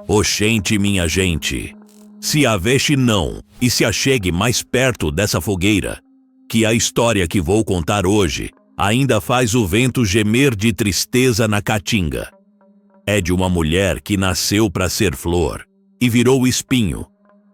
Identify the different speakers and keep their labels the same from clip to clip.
Speaker 1: Oxente, minha gente, se avexe não e se achegue mais perto dessa fogueira, que a história que vou contar hoje ainda faz o vento gemer de tristeza na caatinga. É de uma mulher que nasceu para ser flor e virou espinho,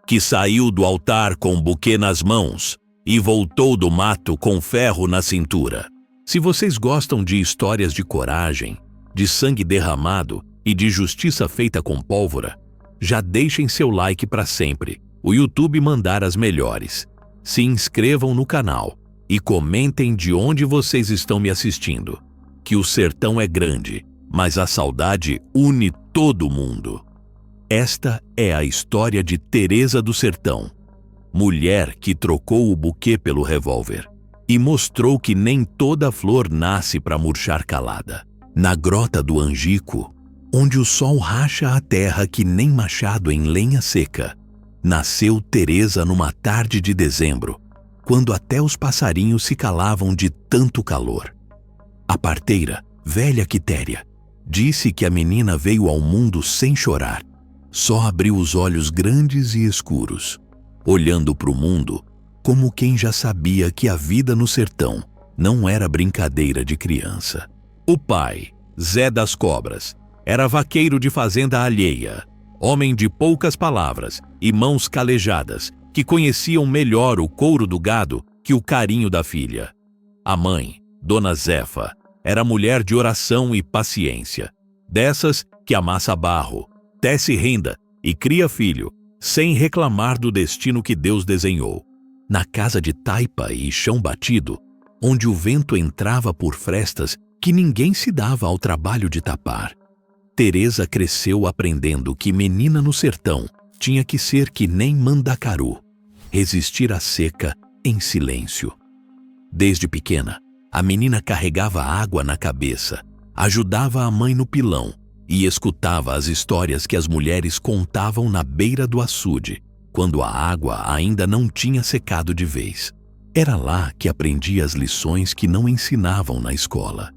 Speaker 1: que saiu do altar com um buquê nas mãos e voltou do mato com ferro na cintura. Se vocês gostam de histórias de coragem, de sangue derramado e de justiça feita com pólvora, já deixem seu like para sempre, o YouTube mandar as melhores. Se inscrevam no canal e comentem de onde vocês estão me assistindo, que o sertão é grande, mas a saudade une todo mundo. Esta é a história de Teresa do Sertão, mulher que trocou o buquê pelo revólver e mostrou que nem toda flor nasce para murchar calada. Na grota do Angico, onde o sol racha a terra que nem machado em lenha seca, nasceu Teresa numa tarde de dezembro, quando até os passarinhos se calavam de tanto calor. A parteira, velha Quitéria, disse que a menina veio ao mundo sem chorar. Só abriu os olhos grandes e escuros, olhando para o mundo como quem já sabia que a vida no sertão não era brincadeira de criança. O pai, Zé das Cobras, era vaqueiro de fazenda alheia, homem de poucas palavras e mãos calejadas, que conheciam melhor o couro do gado que o carinho da filha. A mãe, Dona Zefa, era mulher de oração e paciência, dessas que amassa barro, tece renda e cria filho, sem reclamar do destino que Deus desenhou. Na casa de taipa e chão batido, onde o vento entrava por frestas que ninguém se dava ao trabalho de tapar, Teresa cresceu aprendendo que menina no sertão tinha que ser que nem mandacaru, resistir à seca em silêncio. Desde pequena, a menina carregava água na cabeça, ajudava a mãe no pilão e escutava as histórias que as mulheres contavam na beira do açude, quando a água ainda não tinha secado de vez. Era lá que aprendia as lições que não ensinavam na escola.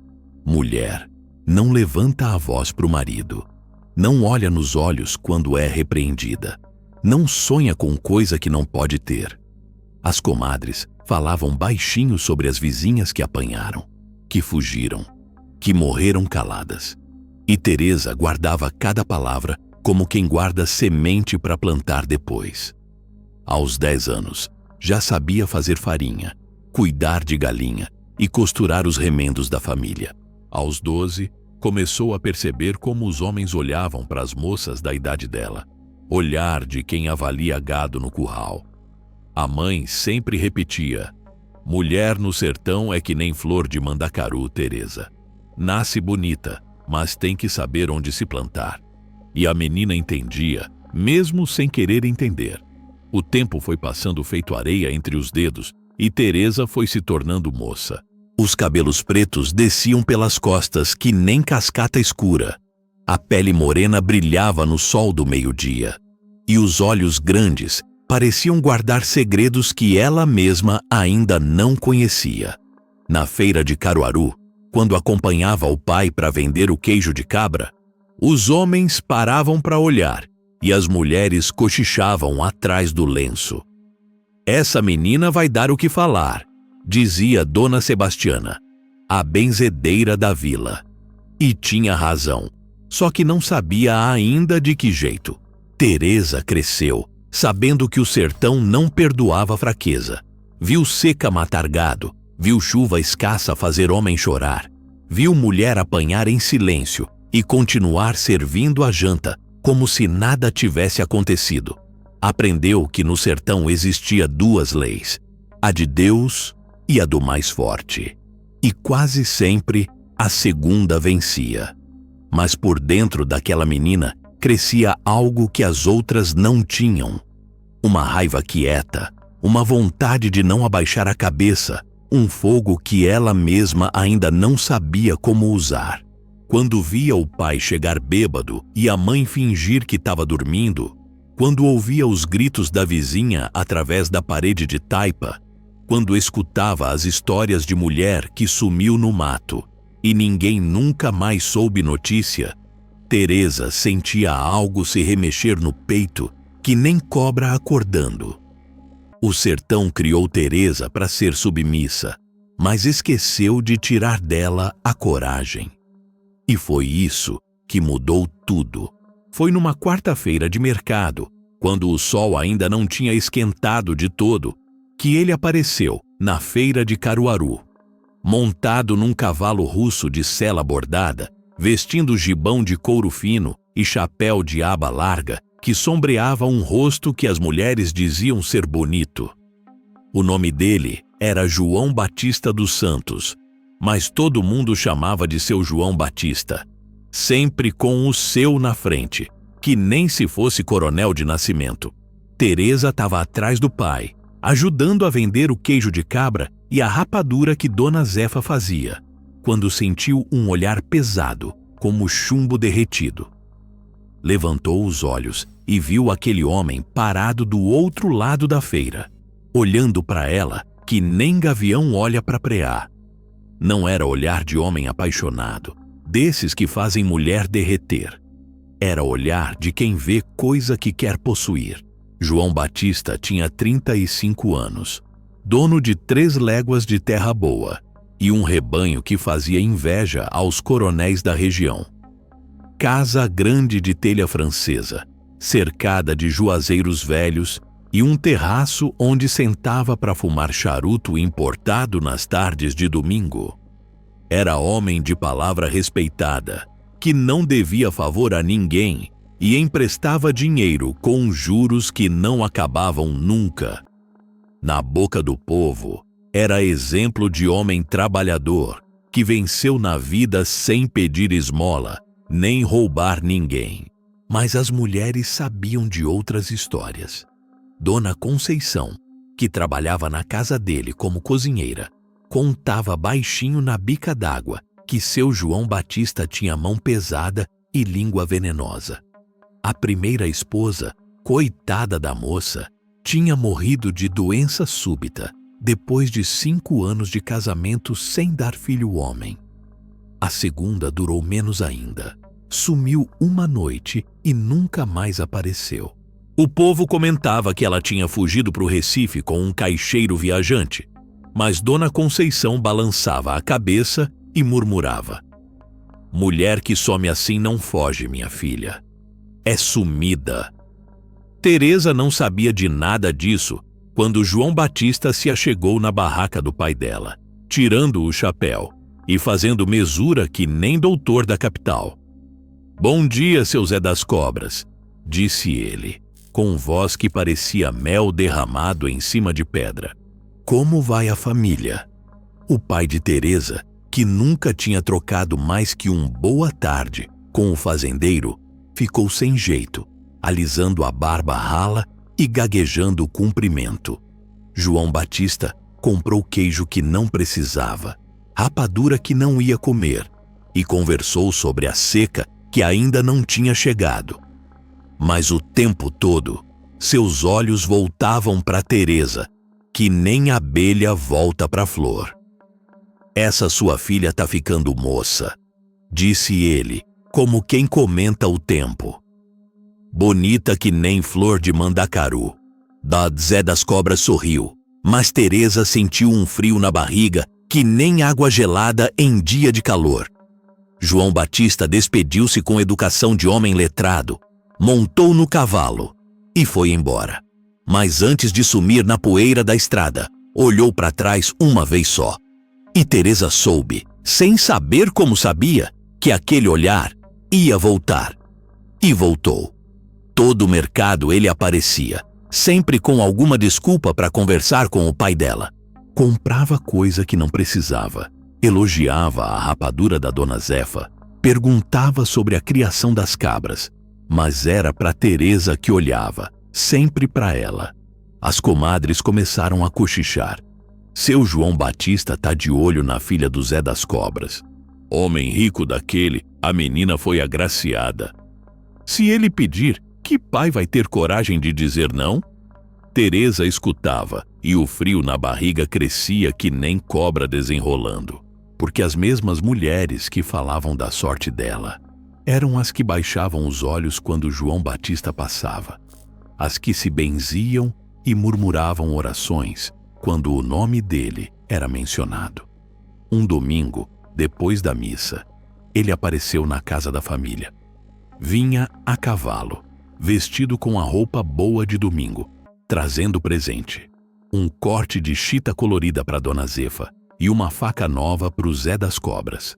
Speaker 1: Mulher, não levanta a voz para o marido. Não olha nos olhos quando é repreendida. Não sonha com coisa que não pode ter. As comadres falavam baixinho sobre as vizinhas que apanharam, que fugiram, que morreram caladas. E Teresa guardava cada palavra como quem guarda semente para plantar depois. Aos 10 anos, já sabia fazer farinha, cuidar de galinha e costurar os remendos da família. Aos 12, começou a perceber como os homens olhavam para as moças da idade dela, olhar de quem avalia gado no curral. A mãe sempre repetia: mulher no sertão é que nem flor de mandacaru, Teresa. Nasce bonita, mas tem que saber onde se plantar. E a menina entendia, mesmo sem querer entender. O tempo foi passando feito areia entre os dedos e Teresa foi se tornando moça. Os cabelos pretos desciam pelas costas que nem cascata escura. A pele morena brilhava no sol do meio-dia. E os olhos grandes pareciam guardar segredos que ela mesma ainda não conhecia. Na feira de Caruaru, quando acompanhava o pai para vender o queijo de cabra, os homens paravam para olhar e as mulheres cochichavam atrás do lenço. Essa menina vai dar o que falar, dizia Dona Sebastiana, a benzedeira da vila. E tinha razão, só que não sabia ainda de que jeito. Teresa cresceu, sabendo que o sertão não perdoava fraqueza. Viu seca matar gado, viu chuva escassa fazer homem chorar, viu mulher apanhar em silêncio e continuar servindo a janta como se nada tivesse acontecido. Aprendeu que no sertão existia duas leis, a de Deus e a do mais forte. E quase sempre a segunda vencia. Mas por dentro daquela menina crescia algo que as outras não tinham. Uma raiva quieta, uma vontade de não abaixar a cabeça, um fogo que ela mesma ainda não sabia como usar. Quando via o pai chegar bêbado e a mãe fingir que estava dormindo, quando ouvia os gritos da vizinha através da parede de taipa, quando escutava as histórias de mulher que sumiu no mato e ninguém nunca mais soube notícia, Teresa sentia algo se remexer no peito que nem cobra acordando. O sertão criou Teresa para ser submissa, mas esqueceu de tirar dela a coragem. E foi isso que mudou tudo. Foi numa quarta-feira de mercado, quando o sol ainda não tinha esquentado de todo, que ele apareceu na feira de Caruaru. Montado num cavalo russo de sela bordada, vestindo gibão de couro fino e chapéu de aba larga que sombreava um rosto que as mulheres diziam ser bonito. O nome dele era João Batista dos Santos, mas todo mundo chamava de seu João Batista, sempre com o seu na frente, que nem se fosse coronel de nascimento. Teresa estava atrás do pai, ajudando a vender o queijo de cabra e a rapadura que Dona Zefa fazia, quando sentiu um olhar pesado, como chumbo derretido. Levantou os olhos e viu aquele homem parado do outro lado da feira, olhando para ela que nem gavião olha para preá. Não era olhar de homem apaixonado, desses que fazem mulher derreter. Era olhar de quem vê coisa que quer possuir. João Batista tinha 35 anos, dono de 3 léguas de terra boa e um rebanho que fazia inveja aos coronéis da região. Casa grande de telha francesa, cercada de juazeiros velhos e um terraço onde sentava para fumar charuto importado nas tardes de domingo. Era homem de palavra respeitada, que não devia favor a ninguém e emprestava dinheiro com juros que não acabavam nunca. Na boca do povo, era exemplo de homem trabalhador, que venceu na vida sem pedir esmola, nem roubar ninguém. Mas as mulheres sabiam de outras histórias. Dona Conceição, que trabalhava na casa dele como cozinheira, contava baixinho na bica d'água que seu João Batista tinha mão pesada e língua venenosa. A primeira esposa, coitada da moça, tinha morrido de doença súbita depois de 5 anos de casamento sem dar filho homem. A segunda durou menos ainda. Sumiu uma noite e nunca mais apareceu. O povo comentava que ela tinha fugido para o Recife com um caixeiro viajante, mas Dona Conceição balançava a cabeça e murmurava: "Mulher que some assim não foge, minha filha. É sumida." Teresa não sabia de nada disso quando João Batista se achegou na barraca do pai dela, tirando o chapéu e fazendo mesura que nem doutor da capital. "Bom dia, seu Zé das Cobras", disse ele, com voz que parecia mel derramado em cima de pedra. "Como vai a família?" O pai de Teresa, que nunca tinha trocado mais que um boa tarde com o fazendeiro, ficou sem jeito, alisando a barba rala e gaguejando o cumprimento. João Batista comprou queijo que não precisava, rapadura que não ia comer, e conversou sobre a seca que ainda não tinha chegado. Mas o tempo todo, seus olhos voltavam para Teresa, que nem abelha volta para a flor. "Essa sua filha tá ficando moça", disse ele, como quem comenta o tempo. "Bonita que nem flor de mandacaru." Zé das Cobras sorriu, mas Teresa sentiu um frio na barriga que nem água gelada em dia de calor. João Batista despediu-se com educação de homem letrado, montou no cavalo e foi embora. Mas antes de sumir na poeira da estrada, olhou para trás uma vez só. E Teresa soube, sem saber como sabia, que aquele olhar ia voltar. E voltou. Todo o mercado ele aparecia, sempre com alguma desculpa para conversar com o pai dela. Comprava coisa que não precisava, elogiava a rapadura da Dona Zefa, perguntava sobre a criação das cabras, mas era para Teresa que olhava, sempre para ela. As comadres começaram a cochichar. "Seu João Batista tá de olho na filha do Zé das Cobras. Homem rico daquele, a menina foi agraciada. Se ele pedir, que pai vai ter coragem de dizer não?" Teresa escutava e o frio na barriga crescia que nem cobra desenrolando, porque as mesmas mulheres que falavam da sorte dela eram as que baixavam os olhos quando João Batista passava, as que se benziam e murmuravam orações quando o nome dele era mencionado. Um domingo, depois da missa, ele apareceu na casa da família. Vinha a cavalo, vestido com a roupa boa de domingo, trazendo presente: um corte de chita colorida para Dona Zefa e uma faca nova para o Zé das Cobras.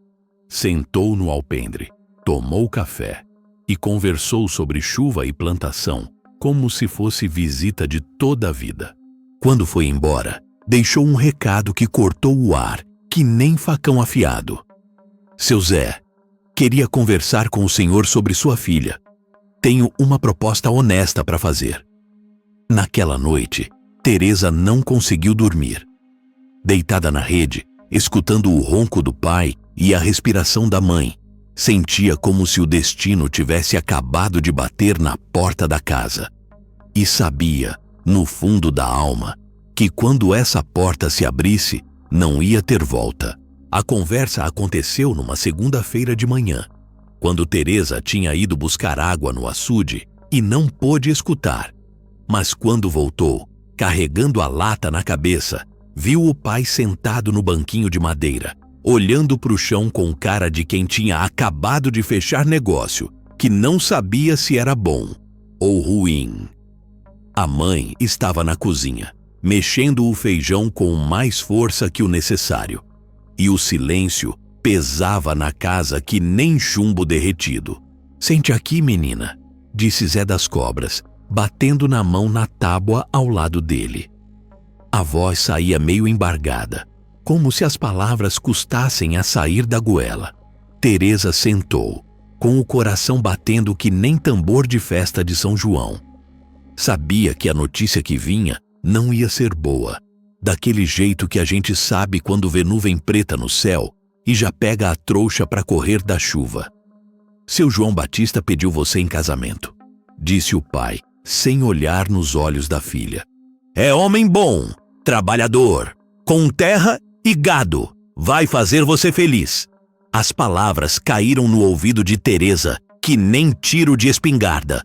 Speaker 1: Sentou no alpendre, tomou café e conversou sobre chuva e plantação como se fosse visita de toda a vida. Quando foi embora, deixou um recado que cortou o ar, que nem facão afiado. Seu Zé, queria conversar com o senhor sobre sua filha. Tenho uma proposta honesta para fazer. Naquela noite, Teresa não conseguiu dormir. Deitada na rede, escutando o ronco do pai e a respiração da mãe, sentia como se o destino tivesse acabado de bater na porta da casa. E sabia, no fundo da alma, que quando essa porta se abrisse, não ia ter volta. A conversa aconteceu numa segunda-feira de manhã, quando Teresa tinha ido buscar água no açude e não pôde escutar. Mas quando voltou, carregando a lata na cabeça, viu o pai sentado no banquinho de madeira, olhando para o chão com cara de quem tinha acabado de fechar negócio, que não sabia se era bom ou ruim. A mãe estava na cozinha, mexendo o feijão com mais força que o necessário. E o silêncio pesava na casa que nem chumbo derretido. Sente aqui, menina, disse Zé das Cobras, batendo na mão na tábua ao lado dele. A voz saía meio embargada, como se as palavras custassem a sair da goela. Teresa sentou, com o coração batendo que nem tambor de festa de São João. Sabia que a notícia que vinha não ia ser boa, daquele jeito que a gente sabe quando vê nuvem preta no céu e já pega a trouxa para correr da chuva. Seu João Batista pediu você em casamento, disse o pai, sem olhar nos olhos da filha. É homem bom, trabalhador, com terra e gado, vai fazer você feliz. As palavras caíram no ouvido de Teresa, que nem tiro de espingarda.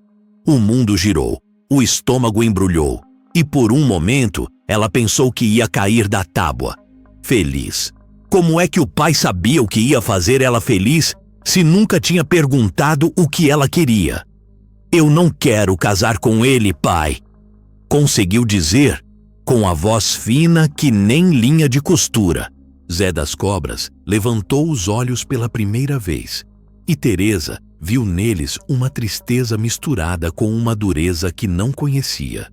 Speaker 1: O mundo girou, o estômago embrulhou, e por um momento ela pensou que ia cair da tábua. Feliz. Como é que o pai sabia o que ia fazer ela feliz se nunca tinha perguntado o que ela queria? Eu não quero casar com ele, pai, conseguiu dizer com a voz fina que nem linha de costura. Zé das Cobras levantou os olhos pela primeira vez e Teresa viu neles uma tristeza misturada com uma dureza que não conhecia.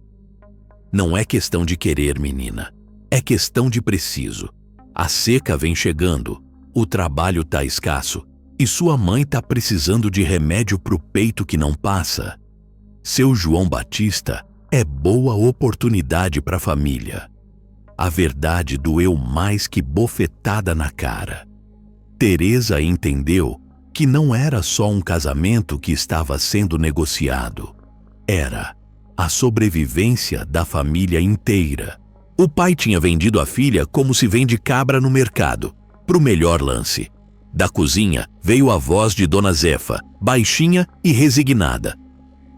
Speaker 1: Não é questão de querer, menina. É questão de preciso. A seca vem chegando, o trabalho tá escasso e sua mãe tá precisando de remédio pro peito que não passa. Seu João Batista é boa oportunidade para a família. A verdade doeu mais que bofetada na cara. Teresa entendeu que não era só um casamento que estava sendo negociado. Era a sobrevivência da família inteira. O pai tinha vendido a filha como se vende cabra no mercado, pro melhor lance. Da cozinha veio a voz de Dona Zefa, baixinha e resignada.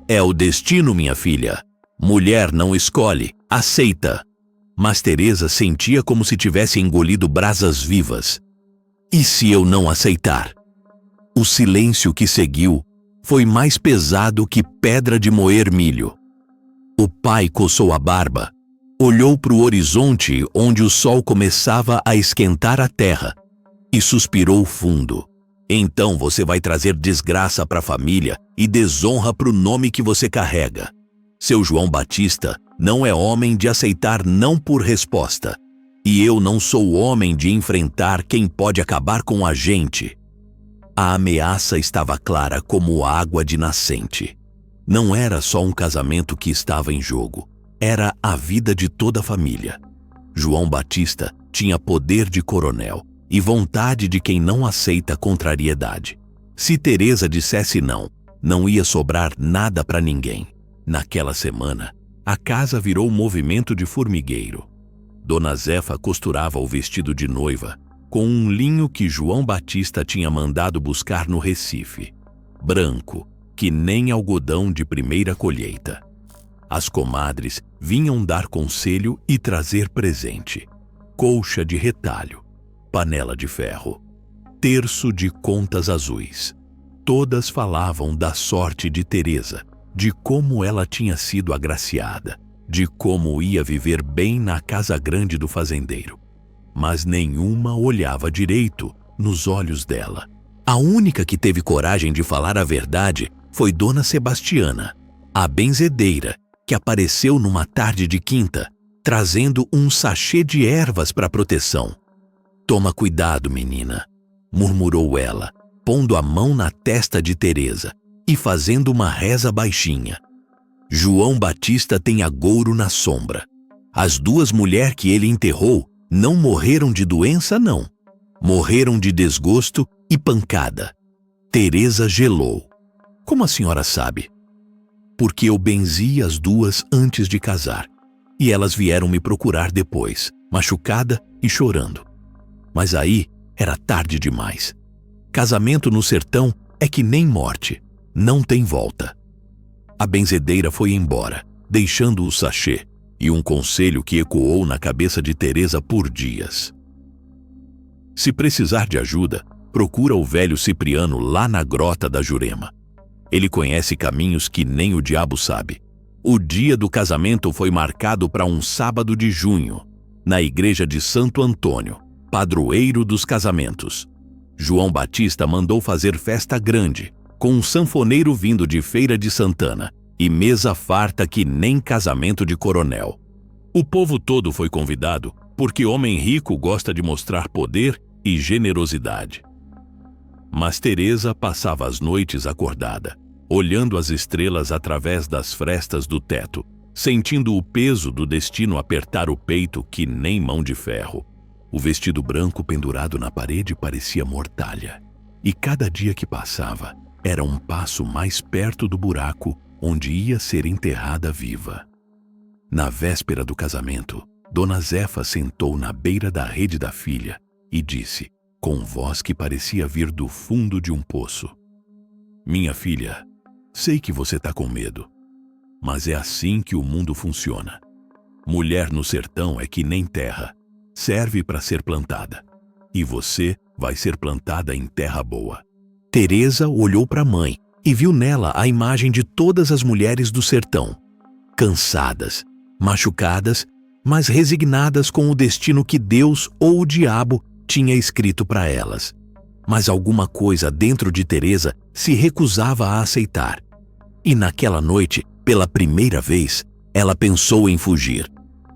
Speaker 1: É o destino, minha filha. Mulher não escolhe, aceita. Mas Teresa sentia como se tivesse engolido brasas vivas. E se eu não aceitar? O silêncio que seguiu foi mais pesado que pedra de moer milho. O pai coçou a barba, olhou para o horizonte onde o sol começava a esquentar a terra e suspirou fundo. Então você vai trazer desgraça para a família e desonra para o nome que você carrega. Seu João Batista não é homem de aceitar não por resposta. E eu não sou homem de enfrentar quem pode acabar com a gente. A ameaça estava clara como água de nascente. Não era só um casamento que estava em jogo. Era a vida de toda a família. João Batista tinha poder de coronel e vontade de quem não aceita contrariedade. Se Teresa dissesse não, não ia sobrar nada para ninguém. Naquela semana, a casa virou um movimento de formigueiro. Dona Zefa costurava o vestido de noiva com um linho que João Batista tinha mandado buscar no Recife. branco, que nem algodão de primeira colheita. As comadres vinham dar conselho e trazer presente: colcha de retalho, panela de ferro, terço de contas azuis. Todas falavam da sorte de Teresa, de como ela tinha sido agraciada, de como ia viver bem na casa grande do fazendeiro. Mas nenhuma olhava direito nos olhos dela. A única que teve coragem de falar a verdade foi Dona Sebastiana, a benzedeira, que apareceu numa tarde de quinta, trazendo um sachê de ervas para proteção. "Toma cuidado, menina", murmurou ela, pondo a mão na testa de Teresa e fazendo uma reza baixinha. "João Batista tem agouro na sombra. As 2 mulheres que ele enterrou não morreram de doença, não. Morreram de desgosto e pancada." Teresa gelou. "Como a senhora sabe?" "Porque eu benzi as 2 antes de casar, e elas vieram me procurar depois, machucada e chorando. Mas aí era tarde demais. Casamento no sertão é que nem morte, não tem volta." A benzedeira foi embora, deixando o sachê e um conselho que ecoou na cabeça de Teresa por dias: "Se precisar de ajuda, procura o velho Cipriano lá na grota da Jurema. Ele conhece caminhos que nem o diabo sabe." O dia do casamento foi marcado para um sábado de junho, na igreja de Santo Antônio, padroeiro dos casamentos. João Batista mandou fazer festa grande, com um sanfoneiro vindo de Feira de Santana e mesa farta que nem casamento de coronel. O povo todo foi convidado, porque homem rico gosta de mostrar poder e generosidade. Mas Teresa passava as noites acordada, olhando as estrelas através das frestas do teto, sentindo o peso do destino apertar o peito que nem mão de ferro. O vestido branco pendurado na parede parecia mortalha, e cada dia que passava era um passo mais perto do buraco onde ia ser enterrada viva. Na véspera do casamento, Dona Zefa sentou na beira da rede da filha e disse, com voz que parecia vir do fundo de um poço: "Minha filha, sei que você está com medo, mas é assim que o mundo funciona. Mulher no sertão é que nem terra, serve para ser plantada, e você vai ser plantada em terra boa." Teresa olhou para a mãe e viu nela a imagem de todas as mulheres do sertão, cansadas, machucadas, mas resignadas com o destino que Deus ou o diabo tinha escrito para elas. Mas alguma coisa dentro de Teresa se recusava a aceitar. E naquela noite, pela primeira vez, ela pensou em fugir.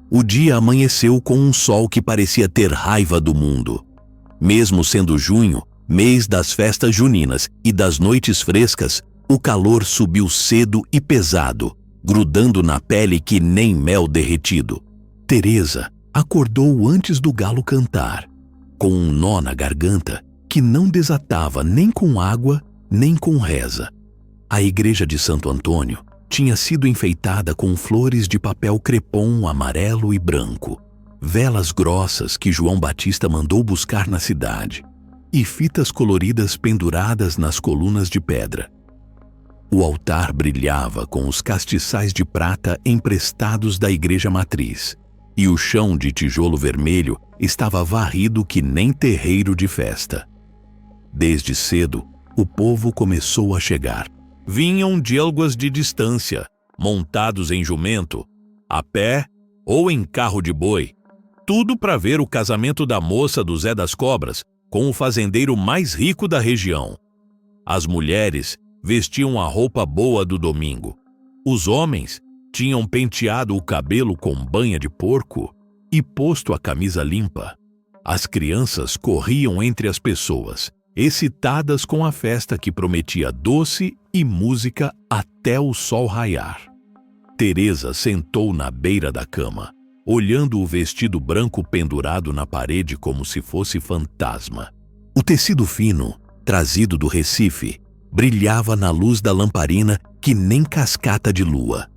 Speaker 1: O dia amanheceu com um sol que parecia ter raiva do mundo. Mesmo sendo junho, mês das festas juninas e das noites frescas, o calor subiu cedo e pesado, grudando na pele que nem mel derretido. Teresa acordou antes do galo cantar, com um nó na garganta que não desatava nem com água nem com reza. A igreja de Santo Antônio tinha sido enfeitada com flores de papel crepom amarelo e branco, velas grossas que João Batista mandou buscar na cidade, e fitas coloridas penduradas nas colunas de pedra. O altar brilhava com os castiçais de prata emprestados da igreja matriz, e o chão de tijolo vermelho estava varrido que nem terreiro de festa. Desde cedo, o povo começou a chegar. Vinham de élguas de distância, montados em jumento, a pé ou em carro de boi, tudo para ver o casamento da moça do Zé das Cobras com o fazendeiro mais rico da região. As mulheres vestiam a roupa boa do domingo. Os homens tinham penteado o cabelo com banha de porco e posto a camisa limpa. As crianças corriam entre as pessoas, excitadas com a festa que prometia doce e música até o sol raiar. Teresa sentou na beira da cama, olhando o vestido branco pendurado na parede como se fosse fantasma. O tecido fino, trazido do Recife, brilhava na luz da lamparina que nem cascata de lua.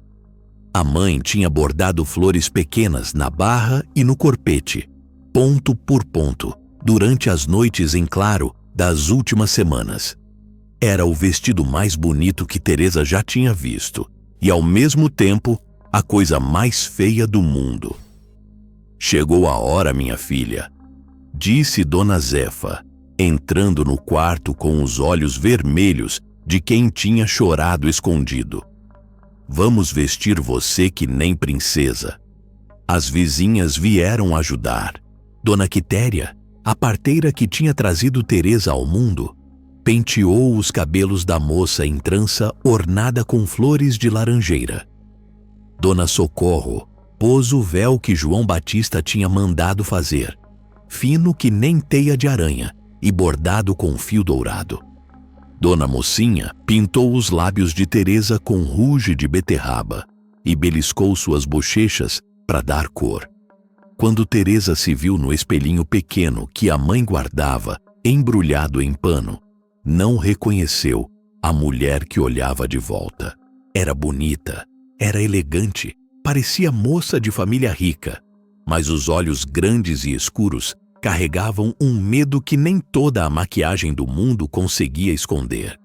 Speaker 1: A mãe tinha bordado flores pequenas na barra e no corpete, ponto por ponto, durante as noites em claro das últimas semanas. Era o vestido mais bonito que Teresa já tinha visto e, ao mesmo tempo, a coisa mais feia do mundo. "Chegou a hora, minha filha", disse Dona Zefa, entrando no quarto com os olhos vermelhos de quem tinha chorado escondido. "Vamos vestir você que nem princesa." As vizinhas vieram ajudar. Dona Quitéria, a parteira que tinha trazido Teresa ao mundo, penteou os cabelos da moça em trança ornada com flores de laranjeira. Dona Socorro pôs o véu que João Batista tinha mandado fazer, fino que nem teia de aranha e bordado com fio dourado. Dona Mocinha pintou os lábios de Teresa com ruge de beterraba e beliscou suas bochechas para dar cor. Quando Teresa se viu no espelhinho pequeno que a mãe guardava, embrulhado em pano, não reconheceu a mulher que olhava de volta. Era bonita, era elegante, parecia moça de família rica, mas os olhos grandes e escuros carregavam um medo que nem toda a maquiagem do mundo conseguia esconder.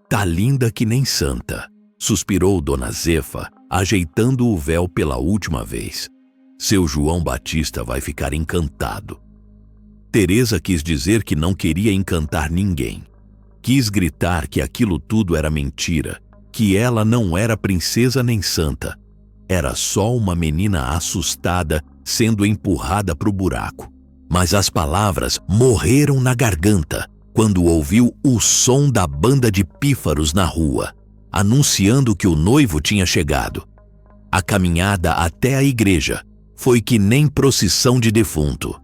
Speaker 1: "Tá linda que nem santa", suspirou Dona Zefa, ajeitando o véu pela última vez. "Seu João Batista vai ficar encantado." Teresa quis dizer que não queria encantar ninguém. Quis gritar que aquilo tudo era mentira, que ela não era princesa nem santa. Era só uma menina assustada sendo empurrada para o buraco. Mas as palavras morreram na garganta quando ouviu o som da banda de pífaros na rua, anunciando que o noivo tinha chegado. A caminhada até a igreja foi que nem procissão de defunto.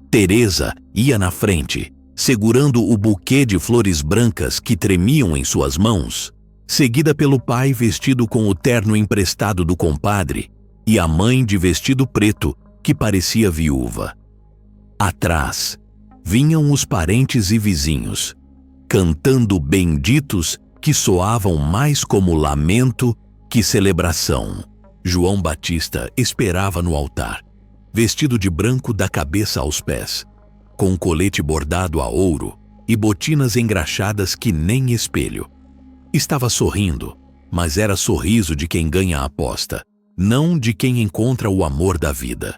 Speaker 1: Teresa ia na frente, segurando o buquê de flores brancas que tremiam em suas mãos, seguida pelo pai vestido com o terno emprestado do compadre e a mãe de vestido preto que parecia viúva. Atrás, vinham os parentes e vizinhos, cantando benditos que soavam mais como lamento que celebração. João Batista esperava no altar, vestido de branco da cabeça aos pés, com um colete bordado a ouro e botinas engraxadas que nem espelho. Estava sorrindo, mas era sorriso de quem ganha a aposta, não de quem encontra o amor da vida.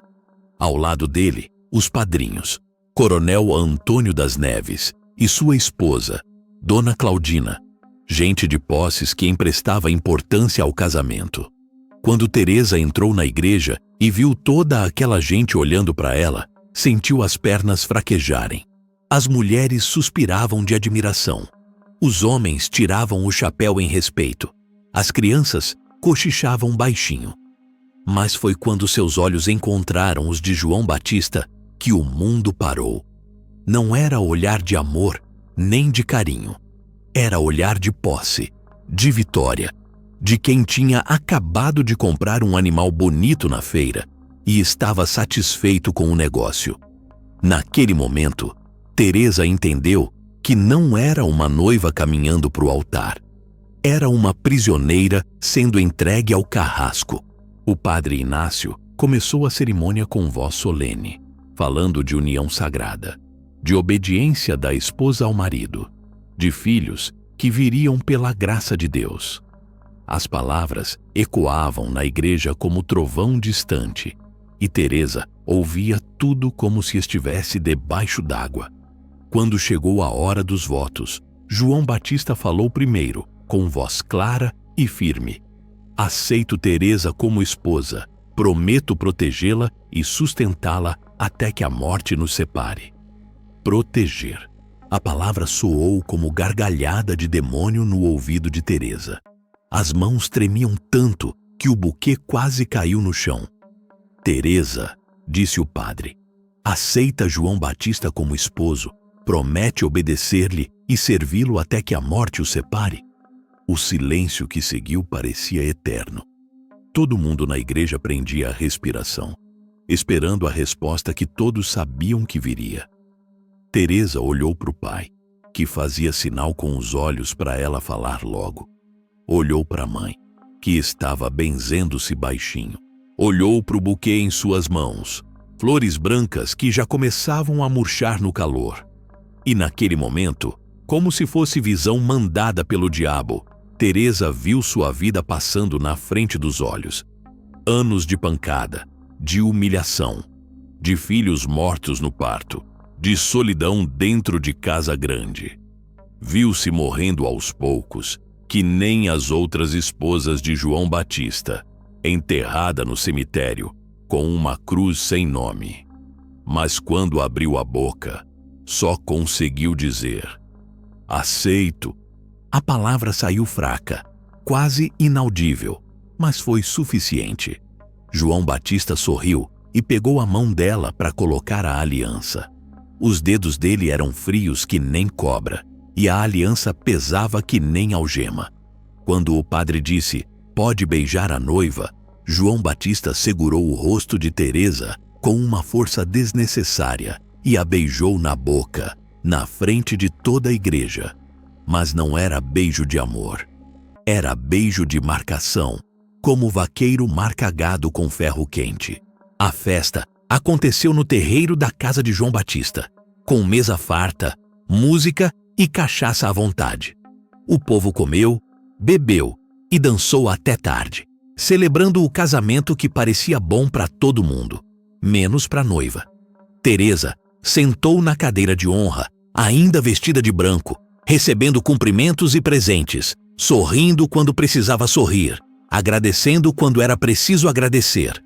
Speaker 1: Ao lado dele, os padrinhos, Coronel Antônio das Neves e sua esposa, Dona Claudina, gente de posses que emprestava importância ao casamento. Quando Teresa entrou na igreja e viu toda aquela gente olhando para ela, sentiu as pernas fraquejarem. As mulheres suspiravam de admiração. Os homens tiravam o chapéu em respeito. As crianças cochichavam baixinho. Mas foi quando seus olhos encontraram os de João Batista que o mundo parou. Não era olhar de amor nem de carinho. Era olhar de posse, de vitória, de quem tinha acabado de comprar um animal bonito na feira e estava satisfeito com o negócio. Naquele momento, Teresa entendeu que não era uma noiva caminhando para o altar. Era uma prisioneira sendo entregue ao carrasco. O padre Inácio começou a cerimônia com voz solene, falando de união sagrada, de obediência da esposa ao marido, de filhos que viriam pela graça de Deus. As palavras ecoavam na igreja como trovão distante, e Teresa ouvia tudo como se estivesse debaixo d'água. Quando chegou a hora dos votos, João Batista falou primeiro, com voz clara e firme. "Aceito Teresa como esposa, prometo protegê-la e sustentá-la até que a morte nos separe." Proteger. A palavra soou como gargalhada de demônio no ouvido de Teresa. As mãos tremiam tanto que o buquê quase caiu no chão. "Teresa", disse o padre, "aceita João Batista como esposo, promete obedecer-lhe e servi-lo até que a morte o separe?" O silêncio que seguiu parecia eterno. Todo mundo na igreja prendia a respiração, esperando a resposta que todos sabiam que viria. Teresa olhou para o pai, que fazia sinal com os olhos para ela falar logo. Olhou para a mãe, que estava benzendo-se baixinho. Olhou para o buquê em suas mãos, flores brancas que já começavam a murchar no calor. E naquele momento, Como se fosse visão mandada pelo diabo, Teresa viu sua vida passando na frente dos olhos. Anos de pancada, de humilhação, de filhos mortos no parto, de solidão dentro de casa grande. Viu-se morrendo aos poucos, que nem as outras esposas de João Batista, enterrada no cemitério, com uma cruz sem nome. Mas quando abriu a boca, só conseguiu dizer: aceito. A palavra saiu fraca, quase inaudível, mas foi suficiente. João Batista sorriu e pegou a mão dela para colocar a aliança. Os dedos dele eram frios que nem cobra, e a aliança pesava que nem algema. Quando o padre disse: pode beijar a noiva, João Batista segurou o rosto de Teresa com uma força desnecessária e a beijou na boca, na frente de toda a igreja. Mas não era beijo de amor. Era beijo de marcação, como vaqueiro marca gado com ferro quente. A festa aconteceu no terreiro da casa de João Batista, com mesa farta, música e cachaça à vontade. O povo comeu, bebeu e dançou até tarde, celebrando o casamento que parecia bom para todo mundo, menos para a noiva. Teresa sentou na cadeira de honra, ainda vestida de branco, recebendo cumprimentos e presentes, sorrindo quando precisava sorrir, agradecendo quando era preciso agradecer.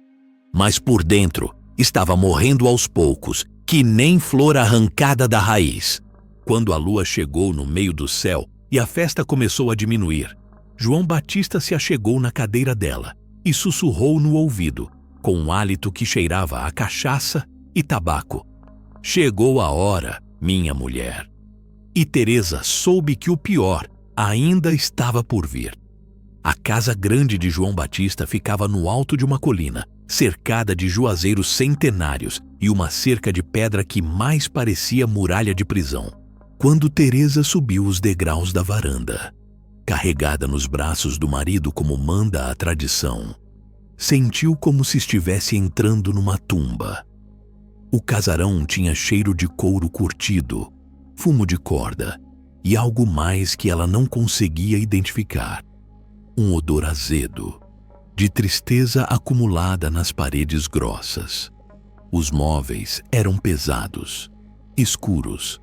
Speaker 1: Mas por dentro estava morrendo aos poucos, que nem flor arrancada da raiz. Quando a lua chegou no meio do céu e a festa começou a diminuir, João Batista se achegou na cadeira dela e sussurrou no ouvido, com um hálito que cheirava a cachaça e tabaco: chegou a hora, minha mulher. E Teresa soube que o pior ainda estava por vir. A casa grande de João Batista ficava no alto de uma colina, cercada de juazeiros centenários e uma cerca de pedra que mais parecia muralha de prisão. Quando Teresa subiu os degraus da varanda, carregada nos braços do marido como manda a tradição, sentiu como se estivesse entrando numa tumba. O casarão tinha cheiro de couro curtido, fumo de corda e algo mais que ela não conseguia identificar. Um odor azedo, de tristeza acumulada nas paredes grossas. Os móveis eram pesados, escuros,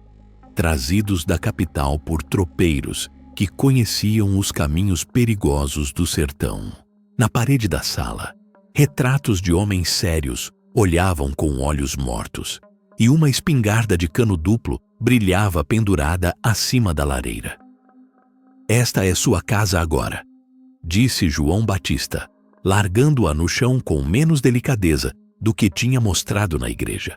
Speaker 1: trazidos da capital por tropeiros que conheciam os caminhos perigosos do sertão. Na parede da sala, retratos de homens sérios olhavam com olhos mortos, e uma espingarda de cano duplo brilhava pendurada acima da lareira. Esta é sua casa agora, disse João Batista, largando-a no chão com menos delicadeza do que tinha mostrado na igreja.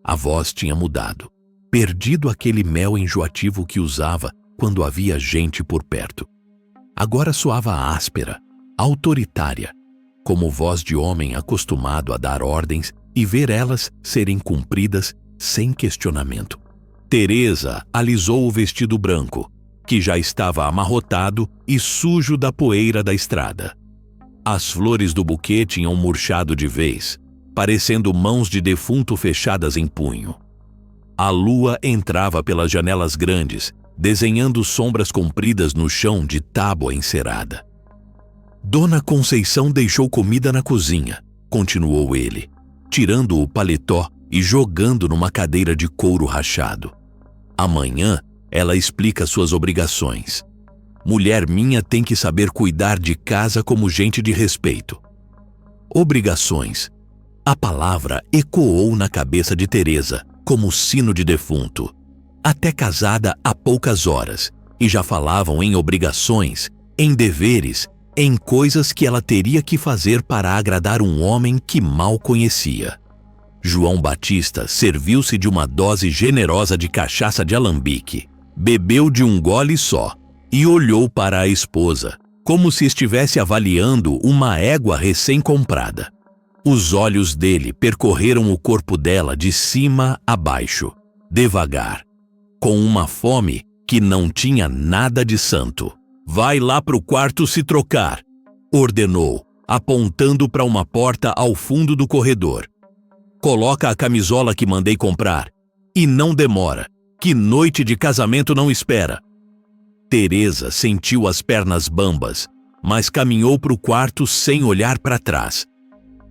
Speaker 1: A voz tinha mudado, perdido aquele mel enjoativo que usava quando havia gente por perto. Agora soava áspera, autoritária, como voz de homem acostumado a dar ordens e ver elas serem cumpridas sem questionamento. Teresa alisou o vestido branco, que já estava amarrotado e sujo da poeira da estrada. As flores do buquê tinham murchado de vez, parecendo mãos de defunto fechadas em punho. A lua entrava pelas janelas grandes, desenhando sombras compridas no chão de tábua encerada. Dona Conceição deixou comida na cozinha, continuou ele, tirando o paletó e jogando numa cadeira de couro rachado. Amanhã ela explica suas obrigações. Mulher minha tem que saber cuidar de casa como gente de respeito. Obrigações. A palavra ecoou na cabeça de Teresa como sino de defunto. Até casada há poucas horas, e já falavam em obrigações, em deveres, em coisas que ela teria que fazer para agradar um homem que mal conhecia. João Batista serviu-se de uma dose generosa de cachaça de alambique, bebeu de um gole só e olhou para a esposa, como se estivesse avaliando uma égua recém-comprada. Os olhos dele percorreram o corpo dela de cima a baixo, devagar, com uma fome que não tinha nada de santo. Vai lá pro quarto se trocar, ordenou, apontando para uma porta ao fundo do corredor. Coloca a camisola que mandei comprar e não demora. Que noite de casamento não espera? Teresa sentiu as pernas bambas, mas caminhou para o quarto sem olhar para trás.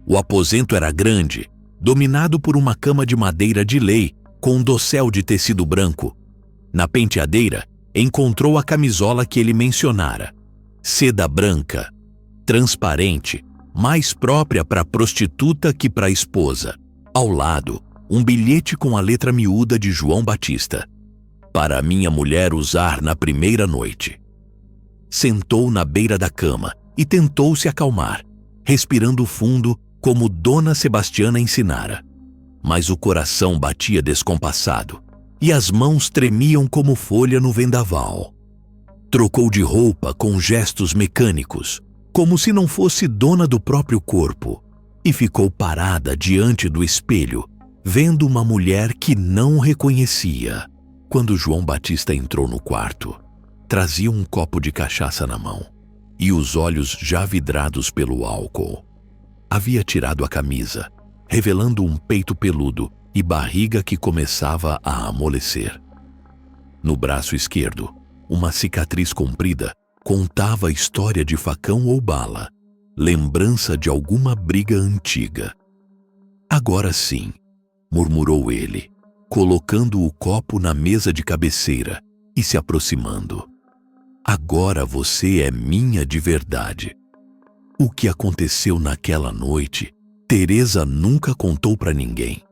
Speaker 1: O aposento era grande, dominado por uma cama de madeira de lei com um dossel de tecido branco. Na penteadeira, encontrou a camisola que ele mencionara. Seda branca, transparente, mais própria para a prostituta que para a esposa. Ao lado, um bilhete com a letra miúda de João Batista. Para minha mulher usar na primeira noite. Sentou na beira da cama e tentou se acalmar, respirando fundo como Dona Sebastiana ensinara. Mas o coração batia descompassado e as mãos tremiam como folha no vendaval. Trocou de roupa com gestos mecânicos, como se não fosse dona do próprio corpo, e ficou parada diante do espelho, vendo uma mulher que não reconhecia. Quando João Batista entrou no quarto, trazia um copo de cachaça na mão e os olhos já vidrados pelo álcool. Havia tirado a camisa, revelando um peito peludo e barriga que começava a amolecer. No braço esquerdo, uma cicatriz comprida contava a história de facão ou bala, lembrança de alguma briga antiga. Agora sim, murmurou ele, colocando o copo na mesa de cabeceira e se aproximando. Agora você é minha de verdade. O que aconteceu naquela noite, Teresa nunca contou para ninguém.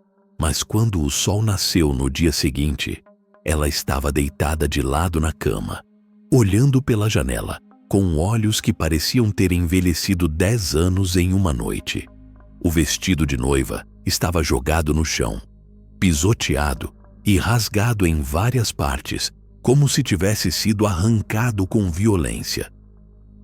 Speaker 1: Mas quando o sol nasceu no dia seguinte, ela estava deitada de lado na cama, olhando pela janela, com olhos que pareciam ter envelhecido 10 anos em uma noite. O vestido de noiva estava jogado no chão, pisoteado e rasgado em várias partes, como se tivesse sido arrancado com violência.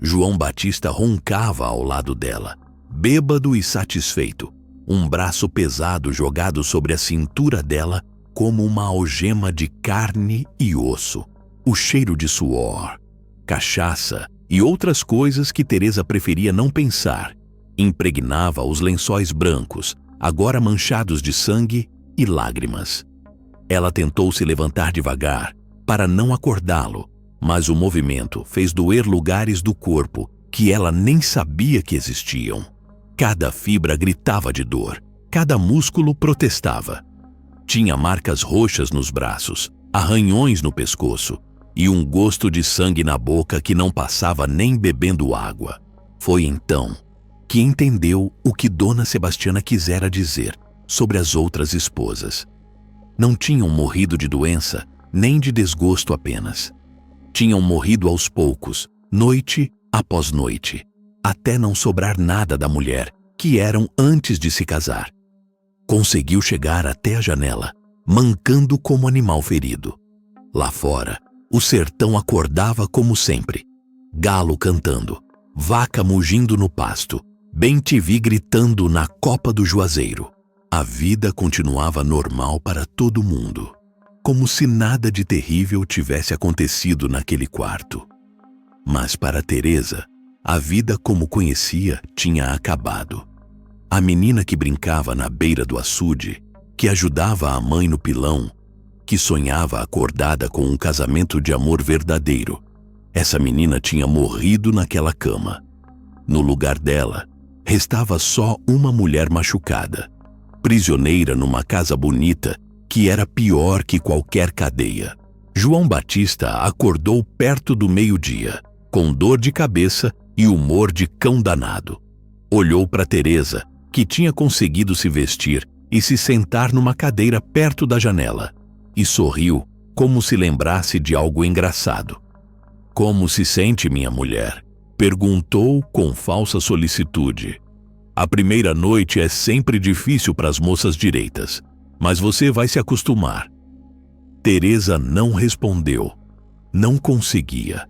Speaker 1: João Batista roncava ao lado dela, bêbado e satisfeito, um braço pesado jogado sobre a cintura dela como uma algema de carne e osso. O cheiro de suor, cachaça e outras coisas que Teresa preferia não pensar impregnava os lençóis brancos, agora manchados de sangue e lágrimas. Ela tentou se levantar devagar para não acordá-lo, mas o movimento fez doer lugares do corpo que ela nem sabia que existiam. Cada fibra gritava de dor, cada músculo protestava. Tinha marcas roxas nos braços, arranhões no pescoço e um gosto de sangue na boca que não passava nem bebendo água. Foi então que entendeu o que Dona Sebastiana quisera dizer sobre as outras esposas. Não tinham morrido de doença, nem de desgosto apenas. Tinham morrido aos poucos, noite após noite, até não sobrar nada da mulher que eram antes de se casar. Conseguiu chegar até a janela, mancando como animal ferido. Lá fora, o sertão acordava como sempre. Galo cantando, vaca mugindo no pasto, bem-te-vi gritando na copa do juazeiro. A vida continuava normal para todo mundo, como se nada de terrível tivesse acontecido naquele quarto. Mas para Teresa, a vida como conhecia tinha acabado. A menina que brincava na beira do açude, que ajudava a mãe no pilão, que sonhava acordada com um casamento de amor verdadeiro, essa menina tinha morrido naquela cama. No lugar dela, restava só uma mulher machucada, prisioneira numa casa bonita que era pior que qualquer cadeia. João Batista acordou perto do meio-dia, com dor de cabeça e humor de cão danado. Olhou para Teresa, que tinha conseguido se vestir e se sentar numa cadeira perto da janela, e sorriu como se lembrasse de algo engraçado. Como se sente, minha mulher? Perguntou com falsa solicitude. A primeira noite é sempre difícil para as moças direitas, mas você vai se acostumar. Teresa não respondeu. Não conseguia.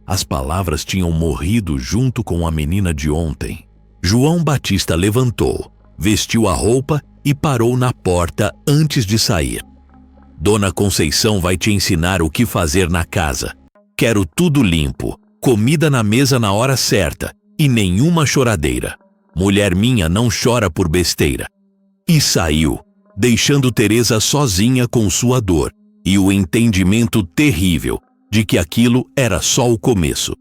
Speaker 1: As palavras tinham morrido junto com a menina de ontem. João Batista levantou, vestiu a roupa e parou na porta antes de sair. Dona Conceição vai te ensinar o que fazer na casa. Quero tudo limpo, comida na mesa na hora certa e nenhuma choradeira. Mulher minha não chora por besteira. E saiu, deixando Teresa sozinha com sua dor e o entendimento terrível de que aquilo era só o começo.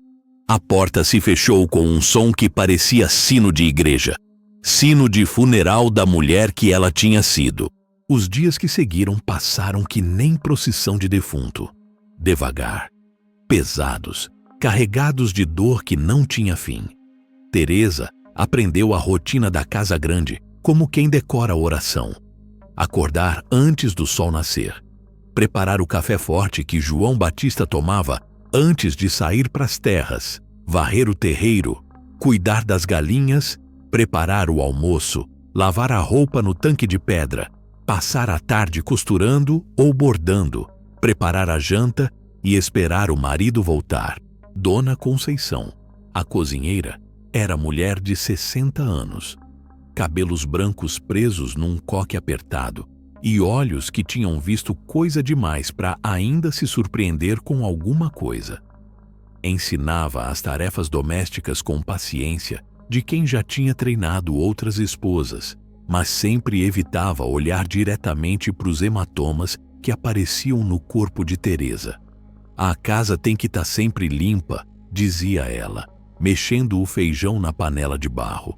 Speaker 1: A porta se fechou com um som que parecia sino de igreja, sino de funeral da mulher que ela tinha sido. Os dias que seguiram passaram que nem procissão de defunto. Devagar, pesados, carregados de dor que não tinha fim. Teresa aprendeu a rotina da casa grande como quem decora a oração. Acordar antes do sol nascer. Preparar o café forte que João Batista tomava antes de sair para as terras. Varrer o terreiro, cuidar das galinhas, preparar o almoço, lavar a roupa no tanque de pedra, passar a tarde costurando ou bordando, preparar a janta e esperar o marido voltar. Dona Conceição, a cozinheira, era mulher de 60 anos. Cabelos brancos presos num coque apertado e olhos que tinham visto coisa demais para ainda se surpreender com alguma coisa. Ensinava as tarefas domésticas com paciência de quem já tinha treinado outras esposas, mas sempre evitava olhar diretamente para os hematomas que apareciam no corpo de Teresa. A casa tem que estar sempre limpa, dizia ela, mexendo o feijão na panela de barro.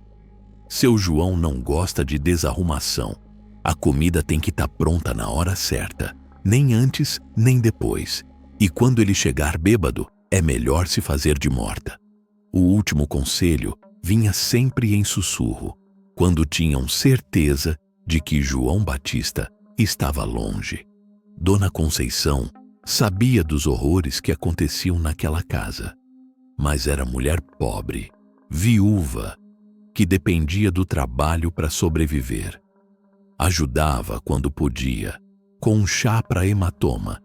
Speaker 1: Seu João não gosta de desarrumação. A comida tem que estar pronta na hora certa, nem antes nem depois. E quando ele chegar bêbado, é melhor se fazer de morta. O último conselho vinha sempre em sussurro, quando tinham certeza de que João Batista estava longe. Dona Conceição sabia dos horrores que aconteciam naquela casa, mas era mulher pobre, viúva, que dependia do trabalho para sobreviver. Ajudava quando podia, com chá para hematoma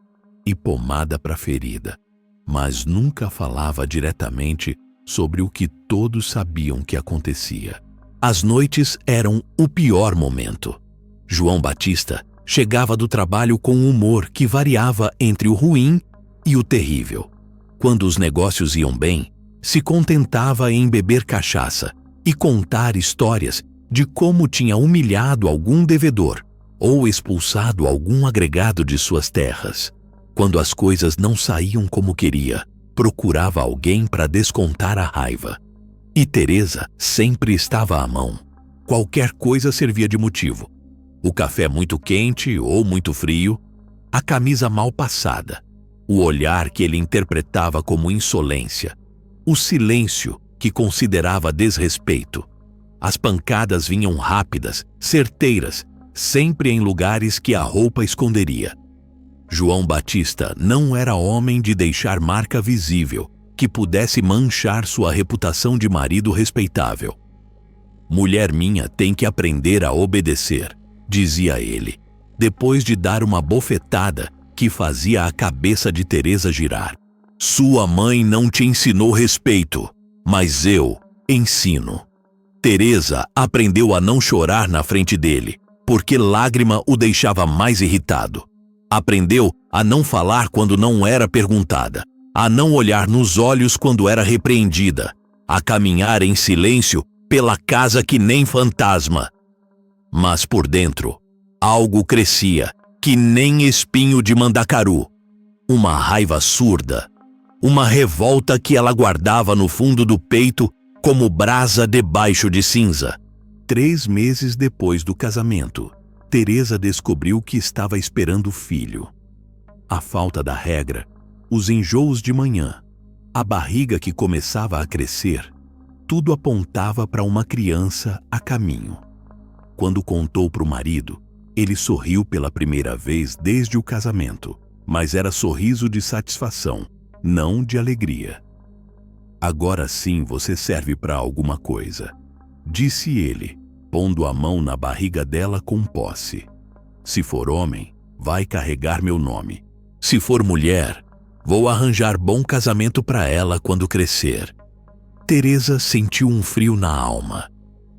Speaker 1: e pomada para ferida, mas nunca falava diretamente sobre o que todos sabiam que acontecia. As noites eram o pior momento. João Batista chegava do trabalho com um humor que variava entre o ruim e o terrível. Quando os negócios iam bem, se contentava em beber cachaça e contar histórias de como tinha humilhado algum devedor ou expulsado algum agregado de suas terras. Quando as coisas não saíam como queria, procurava alguém para descontar a raiva. E Teresa sempre estava à mão. Qualquer coisa servia de motivo. O café muito quente ou muito frio, a camisa mal passada, o olhar que ele interpretava como insolência, o silêncio que considerava desrespeito. As pancadas vinham rápidas, certeiras, sempre em lugares que a roupa esconderia. João Batista não era homem de deixar marca visível que pudesse manchar sua reputação de marido respeitável. Mulher minha tem que aprender a obedecer, dizia ele, depois de dar uma bofetada que fazia a cabeça de Teresa girar. Sua mãe não te ensinou respeito, mas eu ensino. Teresa aprendeu a não chorar na frente dele, porque lágrima o deixava mais irritado. Aprendeu a não falar quando não era perguntada, a não olhar nos olhos quando era repreendida, a caminhar em silêncio pela casa que nem fantasma. Mas por dentro, algo crescia, que nem espinho de mandacaru. Uma raiva surda, uma revolta que ela guardava no fundo do peito como brasa debaixo de cinza. 3 meses depois do casamento, Teresa descobriu que estava esperando filho. A falta da regra, os enjoos de manhã, a barriga que começava a crescer, tudo apontava para uma criança a caminho. Quando contou para o marido, ele sorriu pela primeira vez desde o casamento, mas era sorriso de satisfação, não de alegria. Agora sim você serve para alguma coisa, disse ele, pondo a mão na barriga dela com posse. Se for homem, vai carregar meu nome. Se for mulher, vou arranjar bom casamento para ela quando crescer. Teresa sentiu um frio na alma.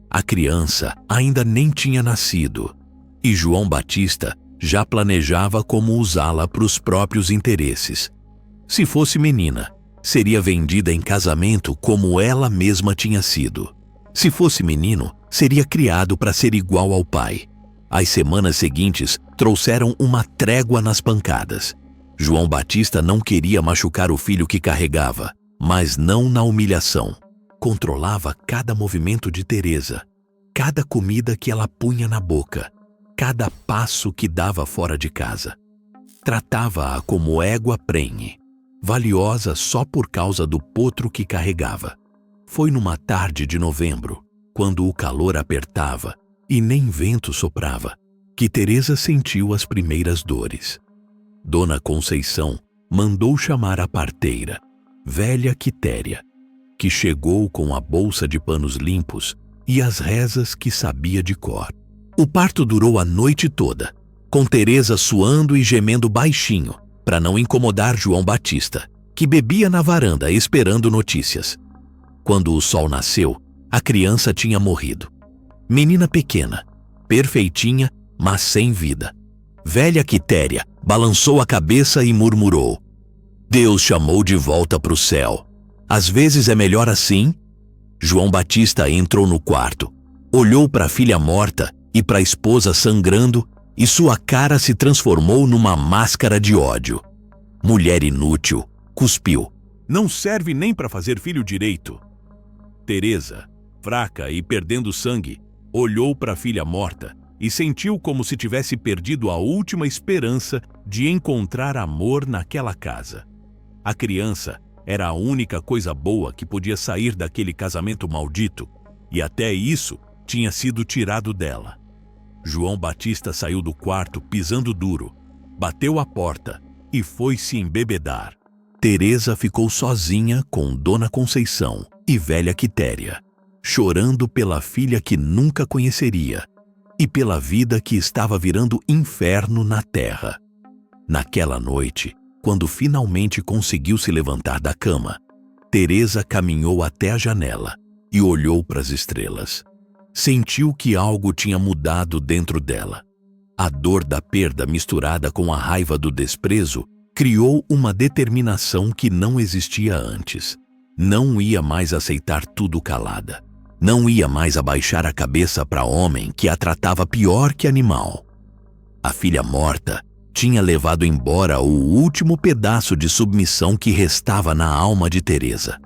Speaker 1: A criança ainda nem tinha nascido, e João Batista já planejava como usá-la para os próprios interesses. Se fosse menina, seria vendida em casamento como ela mesma tinha sido. Se fosse menino, seria criado para ser igual ao pai. As semanas seguintes trouxeram uma trégua nas pancadas. João Batista não queria machucar o filho que carregava, mas não na humilhação. Controlava cada movimento de Teresa, cada comida que ela punha na boca, cada passo que dava fora de casa. Tratava-a como égua prenhe, valiosa só por causa do potro que carregava. Foi numa tarde de novembro, quando o calor apertava e nem vento soprava, que Teresa sentiu as primeiras dores. Dona Conceição mandou chamar a parteira, velha Quitéria, que chegou com a bolsa de panos limpos e as rezas que sabia de cor. O parto durou a noite toda, com Teresa suando e gemendo baixinho, para não incomodar João Batista, que bebia na varanda esperando notícias. Quando o sol nasceu, a criança tinha morrido. Menina pequena, perfeitinha, mas sem vida. Velha Quitéria balançou a cabeça e murmurou: Deus chamou de volta para o céu. Às vezes é melhor assim? João Batista entrou no quarto, olhou para a filha morta e para a esposa sangrando, e sua cara se transformou numa máscara de ódio. Mulher inútil, cuspiu. Não serve nem para fazer filho direito. Teresa, fraca e perdendo sangue, olhou para a filha morta e sentiu como se tivesse perdido a última esperança de encontrar amor naquela casa. A criança era a única coisa boa que podia sair daquele casamento maldito, e até isso tinha sido tirado dela. João Batista saiu do quarto pisando duro, bateu a porta e foi se embebedar. Teresa ficou sozinha com Dona Conceição e velha Quitéria, chorando pela filha que nunca conheceria e pela vida que estava virando inferno na terra. Naquela noite, quando finalmente conseguiu se levantar da cama, Teresa caminhou até a janela e olhou para as estrelas. Sentiu que algo tinha mudado dentro dela. A dor da perda misturada com a raiva do desprezo criou uma determinação que não existia antes. Não ia mais aceitar tudo calada. Não ia mais abaixar a cabeça para homem que a tratava pior que animal. A filha morta tinha levado embora o último pedaço de submissão que restava na alma de Teresa.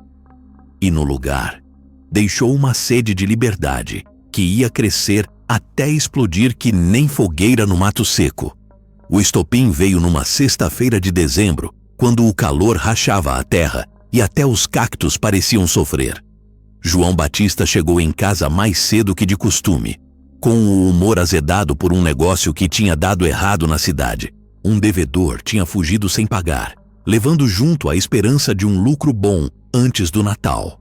Speaker 1: E no lugar, deixou uma sede de liberdade que ia crescer até explodir que nem fogueira no mato seco. O estopim veio numa sexta-feira de dezembro, quando o calor rachava a terra e até os cactos pareciam sofrer. João Batista chegou em casa mais cedo que de costume, com o humor azedado por um negócio que tinha dado errado na cidade. Um devedor tinha fugido sem pagar, levando junto a esperança de um lucro bom antes do Natal.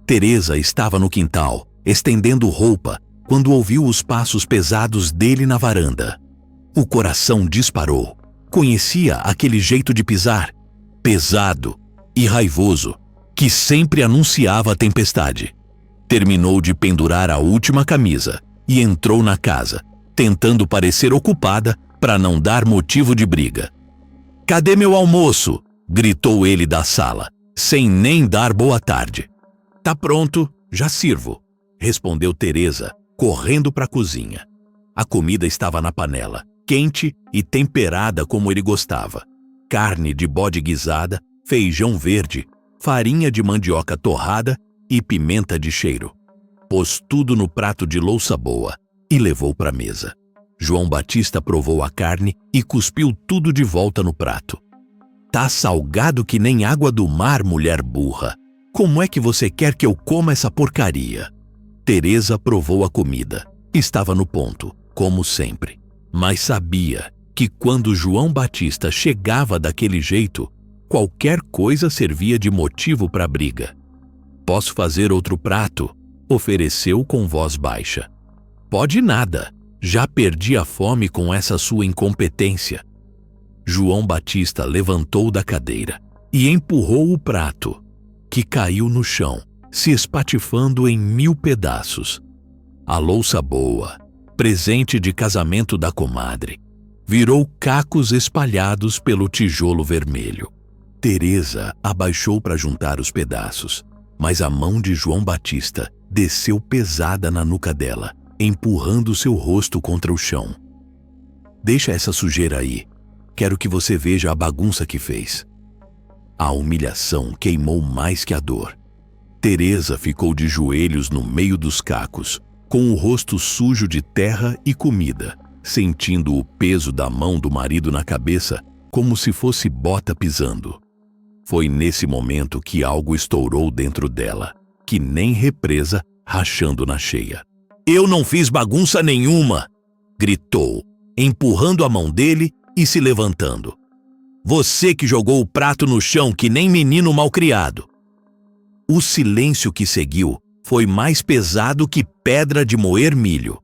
Speaker 1: Teresa estava no quintal, estendendo roupa, quando ouviu os passos pesados dele na varanda. O coração disparou. Conhecia aquele jeito de pisar, pesado e raivoso, que sempre anunciava a tempestade. Terminou de pendurar a última camisa e entrou na casa, tentando parecer ocupada para não dar motivo de briga. "Cadê meu almoço?" gritou ele da sala, sem nem dar boa tarde. "Tá pronto, já sirvo", respondeu Teresa, correndo para a cozinha. A comida estava na panela, quente e temperada como ele gostava. Carne de bode guisada, feijão verde, farinha de mandioca torrada e pimenta de cheiro. Pôs tudo no prato de louça boa e levou para a mesa. João Batista provou a carne e cuspiu tudo de volta no prato. "Tá salgado que nem água do mar, mulher burra. Como é que você quer que eu coma essa porcaria?" Teresa provou a comida. Estava no ponto, como sempre. Mas sabia que quando João Batista chegava daquele jeito, qualquer coisa servia de motivo para a briga. "Posso fazer outro prato?" ofereceu com voz baixa. "Pode nada. Já perdi a fome com essa sua incompetência." João Batista levantou da cadeira e empurrou o prato, que caiu no chão, se espatifando em 1000 pedaços. A louça boa, presente de casamento da comadre, virou cacos espalhados pelo tijolo vermelho. Teresa abaixou para juntar os pedaços, mas a mão de João Batista desceu pesada na nuca dela empurrando seu rosto contra o chão. Deixa essa sujeira aí. Quero que você veja a bagunça que fez. A humilhação queimou mais que a dor. Teresa ficou de joelhos no meio dos cacos, com o rosto sujo de terra e comida, sentindo o peso da mão do marido na cabeça como se fosse bota pisando. Foi nesse momento que algo estourou dentro dela, que nem represa rachando na cheia. "Eu não fiz bagunça nenhuma!" gritou, empurrando a mão dele e se levantando. "Você que jogou o prato no chão que nem menino malcriado." O silêncio que seguiu foi mais pesado que pedra de moer milho.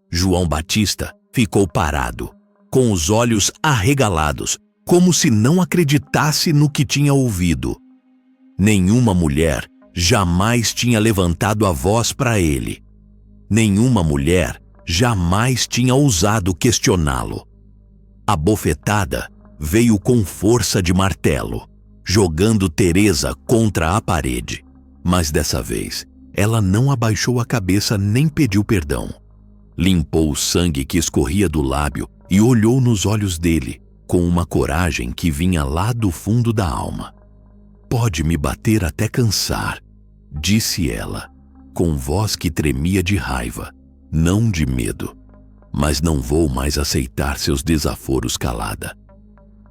Speaker 1: João Batista ficou parado, com os olhos arregalados, como se não acreditasse no que tinha ouvido. Nenhuma mulher jamais tinha levantado a voz para ele. Nenhuma mulher jamais tinha ousado questioná-lo. A bofetada veio com força de martelo, jogando Teresa contra a parede. Mas dessa vez, ela não abaixou a cabeça nem pediu perdão. Limpou o sangue que escorria do lábio e olhou nos olhos dele, com uma coragem que vinha lá do fundo da alma. "Pode me bater até cansar", disse ela, com voz que tremia de raiva, não de medo. "Mas não vou mais aceitar seus desaforos calada."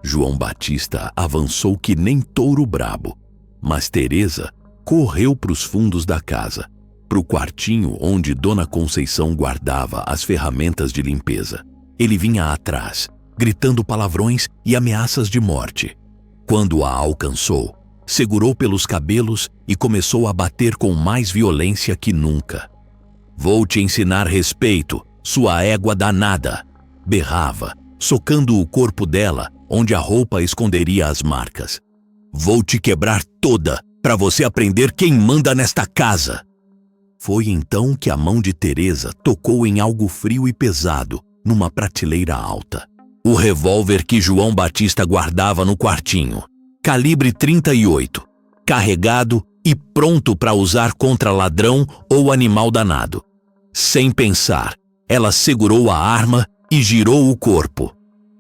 Speaker 1: João Batista avançou que nem touro brabo, mas Teresa correu para os fundos da casa, para o quartinho onde Dona Conceição guardava as ferramentas de limpeza. Ele vinha atrás, gritando palavrões e ameaças de morte. Quando a alcançou, segurou pelos cabelos e começou a bater com mais violência que nunca. "Vou te ensinar respeito, sua égua danada!" berrava, socando o corpo dela, onde a roupa esconderia as marcas. "Vou te quebrar toda, para você aprender quem manda nesta casa!" Foi então que a mão de Teresa tocou em algo frio e pesado, numa prateleira alta. O revólver que João Batista guardava no quartinho, calibre 38, carregado e pronto para usar contra ladrão ou animal danado. Sem pensar, ela segurou a arma e girou o corpo.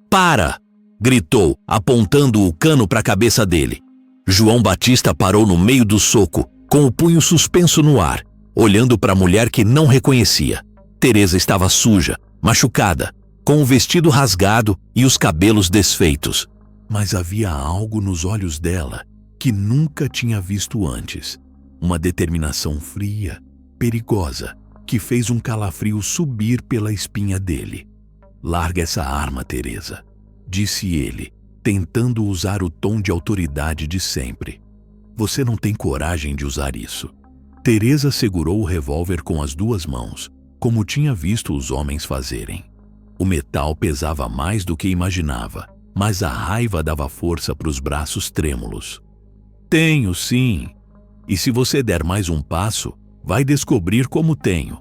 Speaker 1: "Para!" gritou, apontando o cano para a cabeça dele. João Batista parou no meio do soco, com o punho suspenso no ar, olhando para a mulher que não reconhecia. Teresa estava suja, machucada, com o vestido rasgado e os cabelos desfeitos. Mas havia algo nos olhos dela que nunca tinha visto antes. Uma determinação fria, perigosa, que fez um calafrio subir pela espinha dele. "Larga essa arma, Teresa", disse ele, tentando usar o tom de autoridade de sempre. "Você não tem coragem de usar isso." Teresa segurou o revólver com as duas mãos, como tinha visto os homens fazerem. O metal pesava mais do que imaginava, mas a raiva dava força para os braços trêmulos. "Tenho, sim. E se você der mais um passo, vai descobrir como tenho."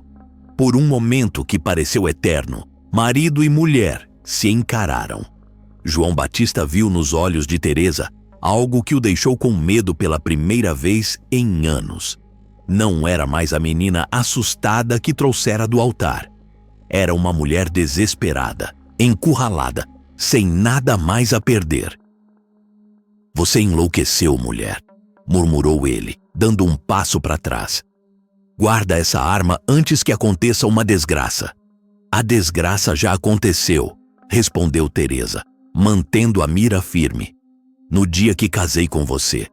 Speaker 1: Por um momento que pareceu eterno, marido e mulher se encararam. João Batista viu nos olhos de Teresa algo que o deixou com medo pela primeira vez em anos. Não era mais a menina assustada que trouxera do altar. Era uma mulher desesperada, encurralada, sem nada mais a perder. "Você enlouqueceu, mulher", murmurou ele, dando um passo para trás. "Guarda essa arma antes que aconteça uma desgraça." "A desgraça já aconteceu", respondeu Teresa, mantendo a mira firme. "No dia que casei com você."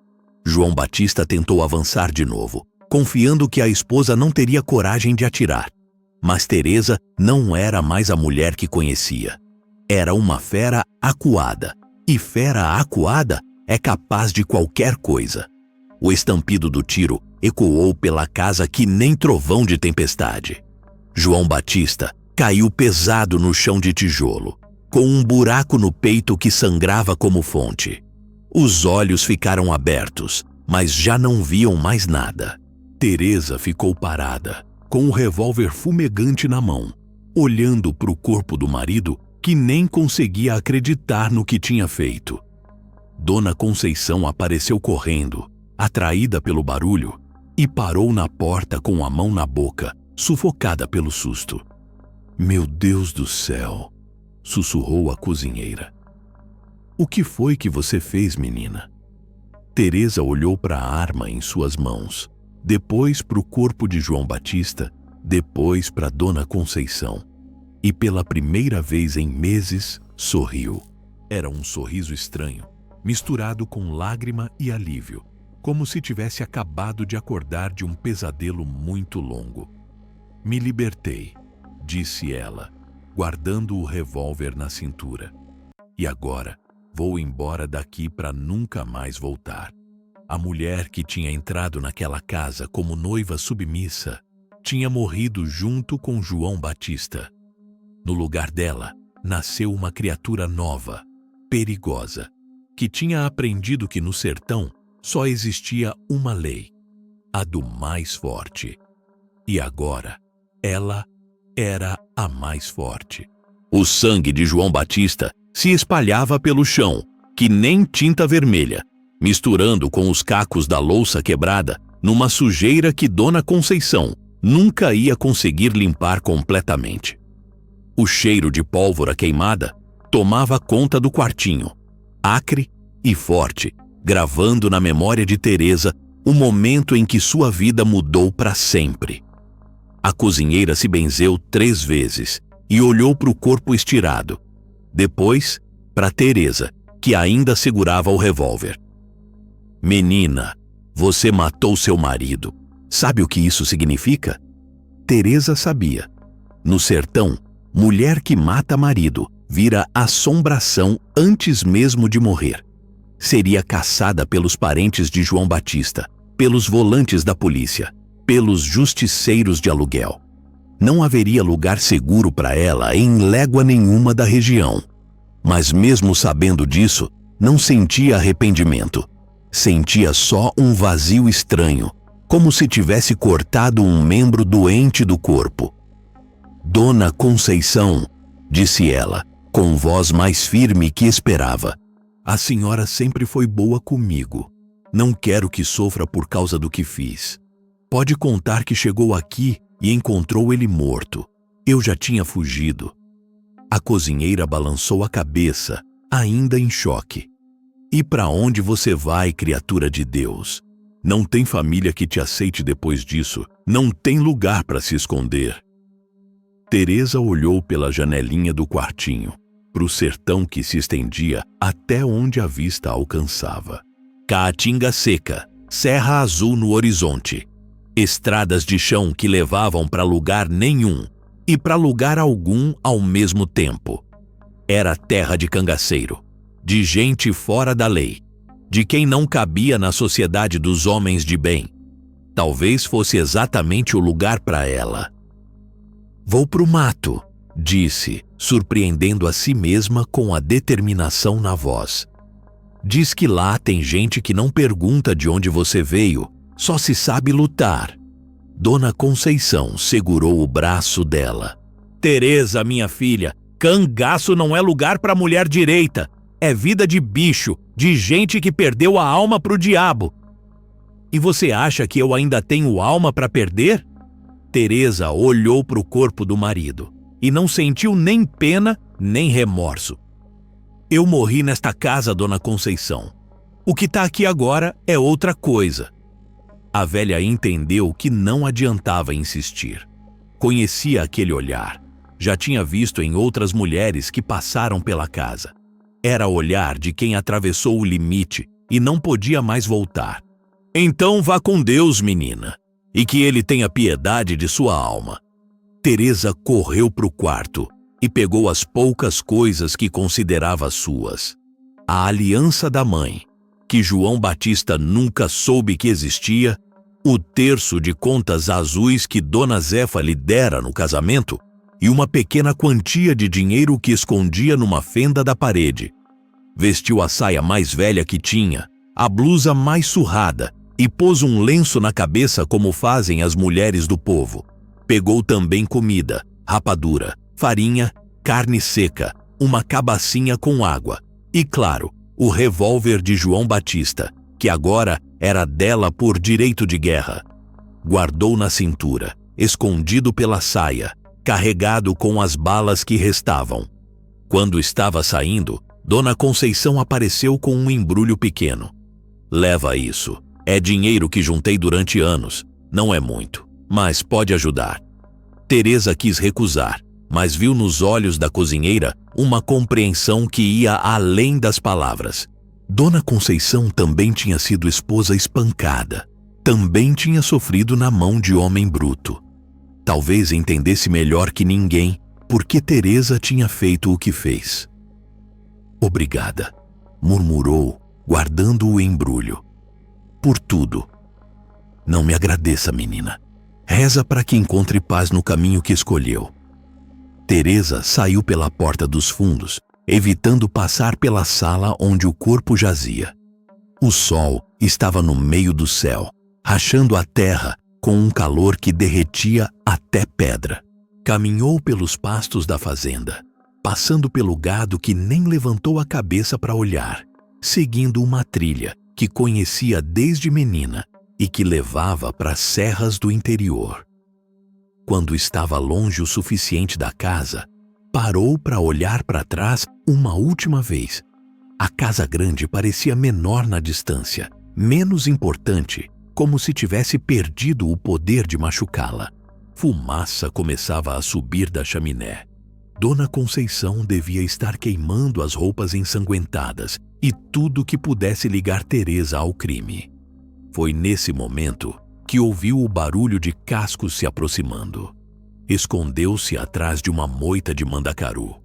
Speaker 1: João Batista tentou avançar de novo, confiando que a esposa não teria coragem de atirar. Mas Teresa não era mais a mulher que conhecia. Era uma fera acuada, e fera acuada é capaz de qualquer coisa. O estampido do tiro ecoou pela casa que nem trovão de tempestade. João Batista caiu pesado no chão de tijolo, com um buraco no peito que sangrava como fonte. Os olhos ficaram abertos, mas já não viam mais nada. Teresa ficou parada, com o revólver fumegante na mão, olhando para o corpo do marido que nem conseguia acreditar no que tinha feito. Dona Conceição apareceu correndo, atraída pelo barulho, e parou na porta com a mão na boca, sufocada pelo susto. Meu Deus do céu! Sussurrou a cozinheira. O que foi que você fez, menina? Teresa olhou para a arma em suas mãos, depois para o corpo de João Batista, depois para Dona Conceição. E pela primeira vez em meses, sorriu. Era um sorriso estranho, misturado com lágrima e alívio, como se tivesse acabado de acordar de um pesadelo muito longo. Me libertei, disse ela, guardando o revólver na cintura. E agora vou embora daqui para nunca mais voltar. A mulher que tinha entrado naquela casa como noiva submissa tinha morrido junto com João Batista. No lugar dela, nasceu uma criatura nova, perigosa, que tinha aprendido que no sertão só existia uma lei, a do mais forte. E agora, ela era a mais forte. O sangue de João Batista se espalhava pelo chão, que nem tinta vermelha, misturando com os cacos da louça quebrada numa sujeira que Dona Conceição nunca ia conseguir limpar completamente. O cheiro de pólvora queimada tomava conta do quartinho, acre e forte, gravando na memória de Teresa o momento em que sua vida mudou para sempre. A cozinheira se benzeu 3 vezes e olhou para o corpo estirado. Depois, para Teresa, que ainda segurava o revólver. Menina, você matou seu marido. Sabe o que isso significa? Teresa sabia. No sertão, mulher que mata marido vira assombração antes mesmo de morrer. Seria caçada pelos parentes de João Batista, pelos volantes da polícia, pelos justiceiros de aluguel. Não haveria lugar seguro para ela em légua nenhuma da região. Mas mesmo sabendo disso, não sentia arrependimento. Sentia só um vazio estranho, como se tivesse cortado um membro doente do corpo. Dona Conceição, disse ela, com voz mais firme que esperava. A senhora sempre foi boa comigo. Não quero que sofra por causa do que fiz. Pode contar que chegou aqui e encontrou ele morto. Eu já tinha fugido. A cozinheira balançou a cabeça, ainda em choque. E para onde você vai, criatura de Deus? Não tem família que te aceite depois disso. Não tem lugar para se esconder. Teresa olhou pela janelinha do quartinho, para o sertão que se estendia até onde a vista alcançava. Caatinga seca, Serra Azul no horizonte. Estradas de chão que levavam para lugar nenhum e para lugar algum ao mesmo tempo. Era terra de cangaceiro, de gente fora da lei, de quem não cabia na sociedade dos homens de bem. Talvez fosse exatamente o lugar para ela. Vou pro mato, disse, surpreendendo a si mesma com a determinação na voz. Diz que lá tem gente que não pergunta de onde você veio, só se sabe lutar. Dona Conceição segurou o braço dela. Teresa, minha filha, cangaço não é lugar para mulher direita. É vida de bicho, de gente que perdeu a alma pro diabo. E você acha que eu ainda tenho alma para perder? Teresa olhou para o corpo do marido e não sentiu nem pena nem remorso. Eu morri nesta casa, Dona Conceição. O que está aqui agora é outra coisa. A velha entendeu que não adiantava insistir. Conhecia aquele olhar. Já tinha visto em outras mulheres que passaram pela casa. Era o olhar de quem atravessou o limite e não podia mais voltar. Então vá com Deus, menina, e que ele tenha piedade de sua alma. Teresa correu para o quarto e pegou as poucas coisas que considerava suas. A aliança da mãe, que João Batista nunca soube que existia, o terço de contas azuis que Dona Zefa lhe dera no casamento e uma pequena quantia de dinheiro que escondia numa fenda da parede. Vestiu a saia mais velha que tinha, a blusa mais surrada e pôs um lenço na cabeça como fazem as mulheres do povo. Pegou também comida, rapadura, farinha, carne seca, uma cabacinha com água e, claro, o revólver de João Batista, que agora era dela por direito de guerra. Guardou na cintura, escondido pela saia, carregado com as balas que restavam. Quando estava saindo, Dona Conceição apareceu com um embrulho pequeno. Leva isso. É dinheiro que juntei durante anos. Não é muito, mas pode ajudar. Teresa quis recusar, mas viu nos olhos da cozinheira uma compreensão que ia além das palavras. Dona Conceição também tinha sido esposa espancada. Também tinha sofrido na mão de homem bruto. Talvez entendesse melhor que ninguém por que Teresa tinha feito o que fez. Obrigada, murmurou, guardando o embrulho. Por tudo. Não me agradeça, menina. Reza para que encontre paz no caminho que escolheu. Teresa saiu pela porta dos fundos, evitando passar pela sala onde o corpo jazia. O sol estava no meio do céu, rachando a terra com um calor que derretia até pedra. Caminhou pelos pastos da fazenda, passando pelo gado que nem levantou a cabeça para olhar, seguindo uma trilha que conhecia desde menina e que levava para as serras do interior. Quando estava longe o suficiente da casa, parou para olhar para trás uma última vez. A casa grande parecia menor na distância, menos importante, como se tivesse perdido o poder de machucá-la. Fumaça começava a subir da chaminé. Dona Conceição devia estar queimando as roupas ensanguentadas e tudo que pudesse ligar Teresa ao crime. Foi nesse momento que ouviu o barulho de cascos se aproximando. Escondeu-se atrás de uma moita de mandacaru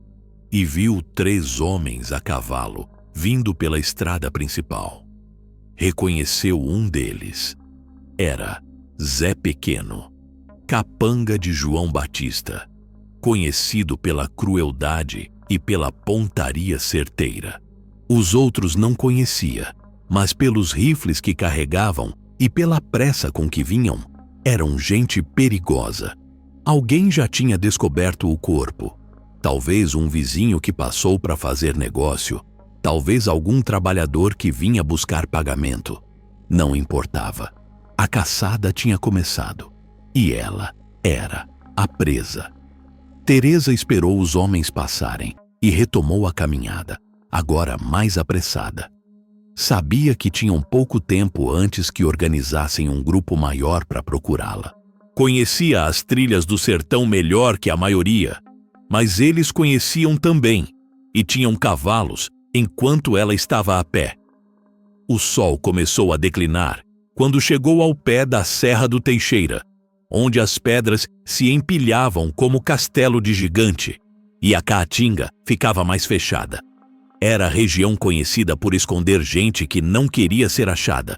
Speaker 1: e viu 3 homens a cavalo vindo pela estrada principal. Reconheceu um deles. Era Zé Pequeno, capanga de João Batista, conhecido pela crueldade e pela pontaria certeira. Os outros não conhecia, mas pelos rifles que carregavam e pela pressa com que vinham, eram gente perigosa. Alguém já tinha descoberto o corpo. Talvez um vizinho que passou para fazer negócio, talvez algum trabalhador que vinha buscar pagamento. Não importava. A caçada tinha começado e ela era a presa. Teresa esperou os homens passarem e retomou a caminhada, agora mais apressada. Sabia que tinham pouco tempo antes que organizassem um grupo maior para procurá-la. Conhecia as trilhas do sertão melhor que a maioria, mas eles conheciam também e tinham cavalos enquanto ela estava a pé. O sol começou a declinar quando chegou ao pé da Serra do Teixeira, onde as pedras se empilhavam como castelo de gigante e a caatinga ficava mais fechada. Era a região conhecida por esconder gente que não queria ser achada.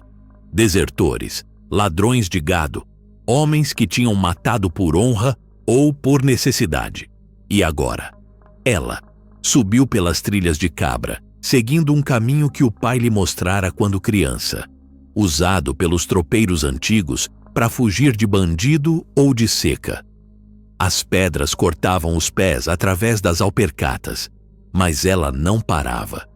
Speaker 1: Desertores, ladrões de gado, homens que tinham matado por honra ou por necessidade. E agora, ela subiu pelas trilhas de cabra, seguindo um caminho que o pai lhe mostrara quando criança, usado pelos tropeiros antigos para fugir de bandido ou de seca. As pedras cortavam os pés através das alpercatas, mas ela não parava.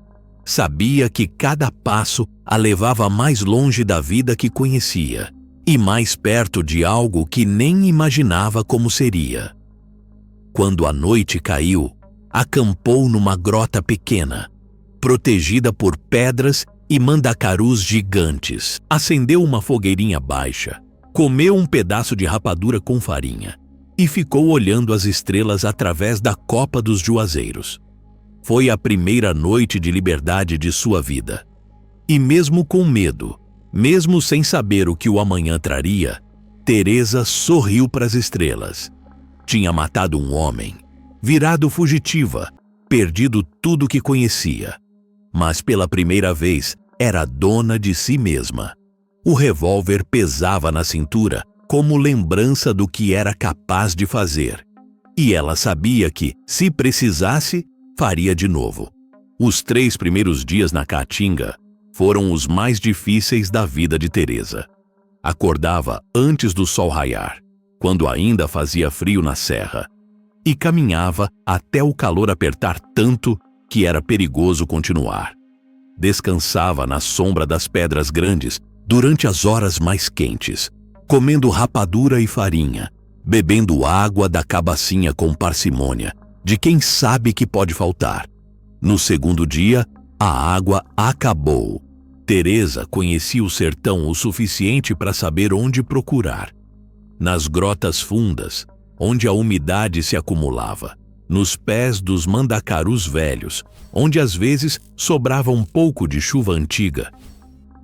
Speaker 1: Sabia que cada passo a levava mais longe da vida que conhecia e mais perto de algo que nem imaginava como seria. Quando a noite caiu, acampou numa grota pequena, protegida por pedras e mandacarus gigantes. Acendeu uma fogueirinha baixa, comeu um pedaço de rapadura com farinha e ficou olhando as estrelas através da copa dos juazeiros. Foi a primeira noite de liberdade de sua vida. E mesmo com medo, mesmo sem saber o que o amanhã traria, Teresa sorriu para as estrelas. Tinha matado um homem, virado fugitiva, perdido tudo que conhecia. Mas pela primeira vez era dona de si mesma. O revólver pesava na cintura como lembrança do que era capaz de fazer. E ela sabia que, se precisasse, faria de novo. Os 3 primeiros dias na Caatinga foram os mais difíceis da vida de Teresa. Acordava antes do sol raiar, quando ainda fazia frio na serra, e caminhava até o calor apertar tanto que era perigoso continuar. Descansava na sombra das pedras grandes durante as horas mais quentes, comendo rapadura e farinha, bebendo água da cabacinha com parcimônia, de quem sabe que pode faltar. No segundo dia, a água acabou. Teresa conhecia o sertão o suficiente para saber onde procurar. Nas grotas fundas, onde a umidade se acumulava, nos pés dos mandacarus velhos, onde às vezes sobrava um pouco de chuva antiga.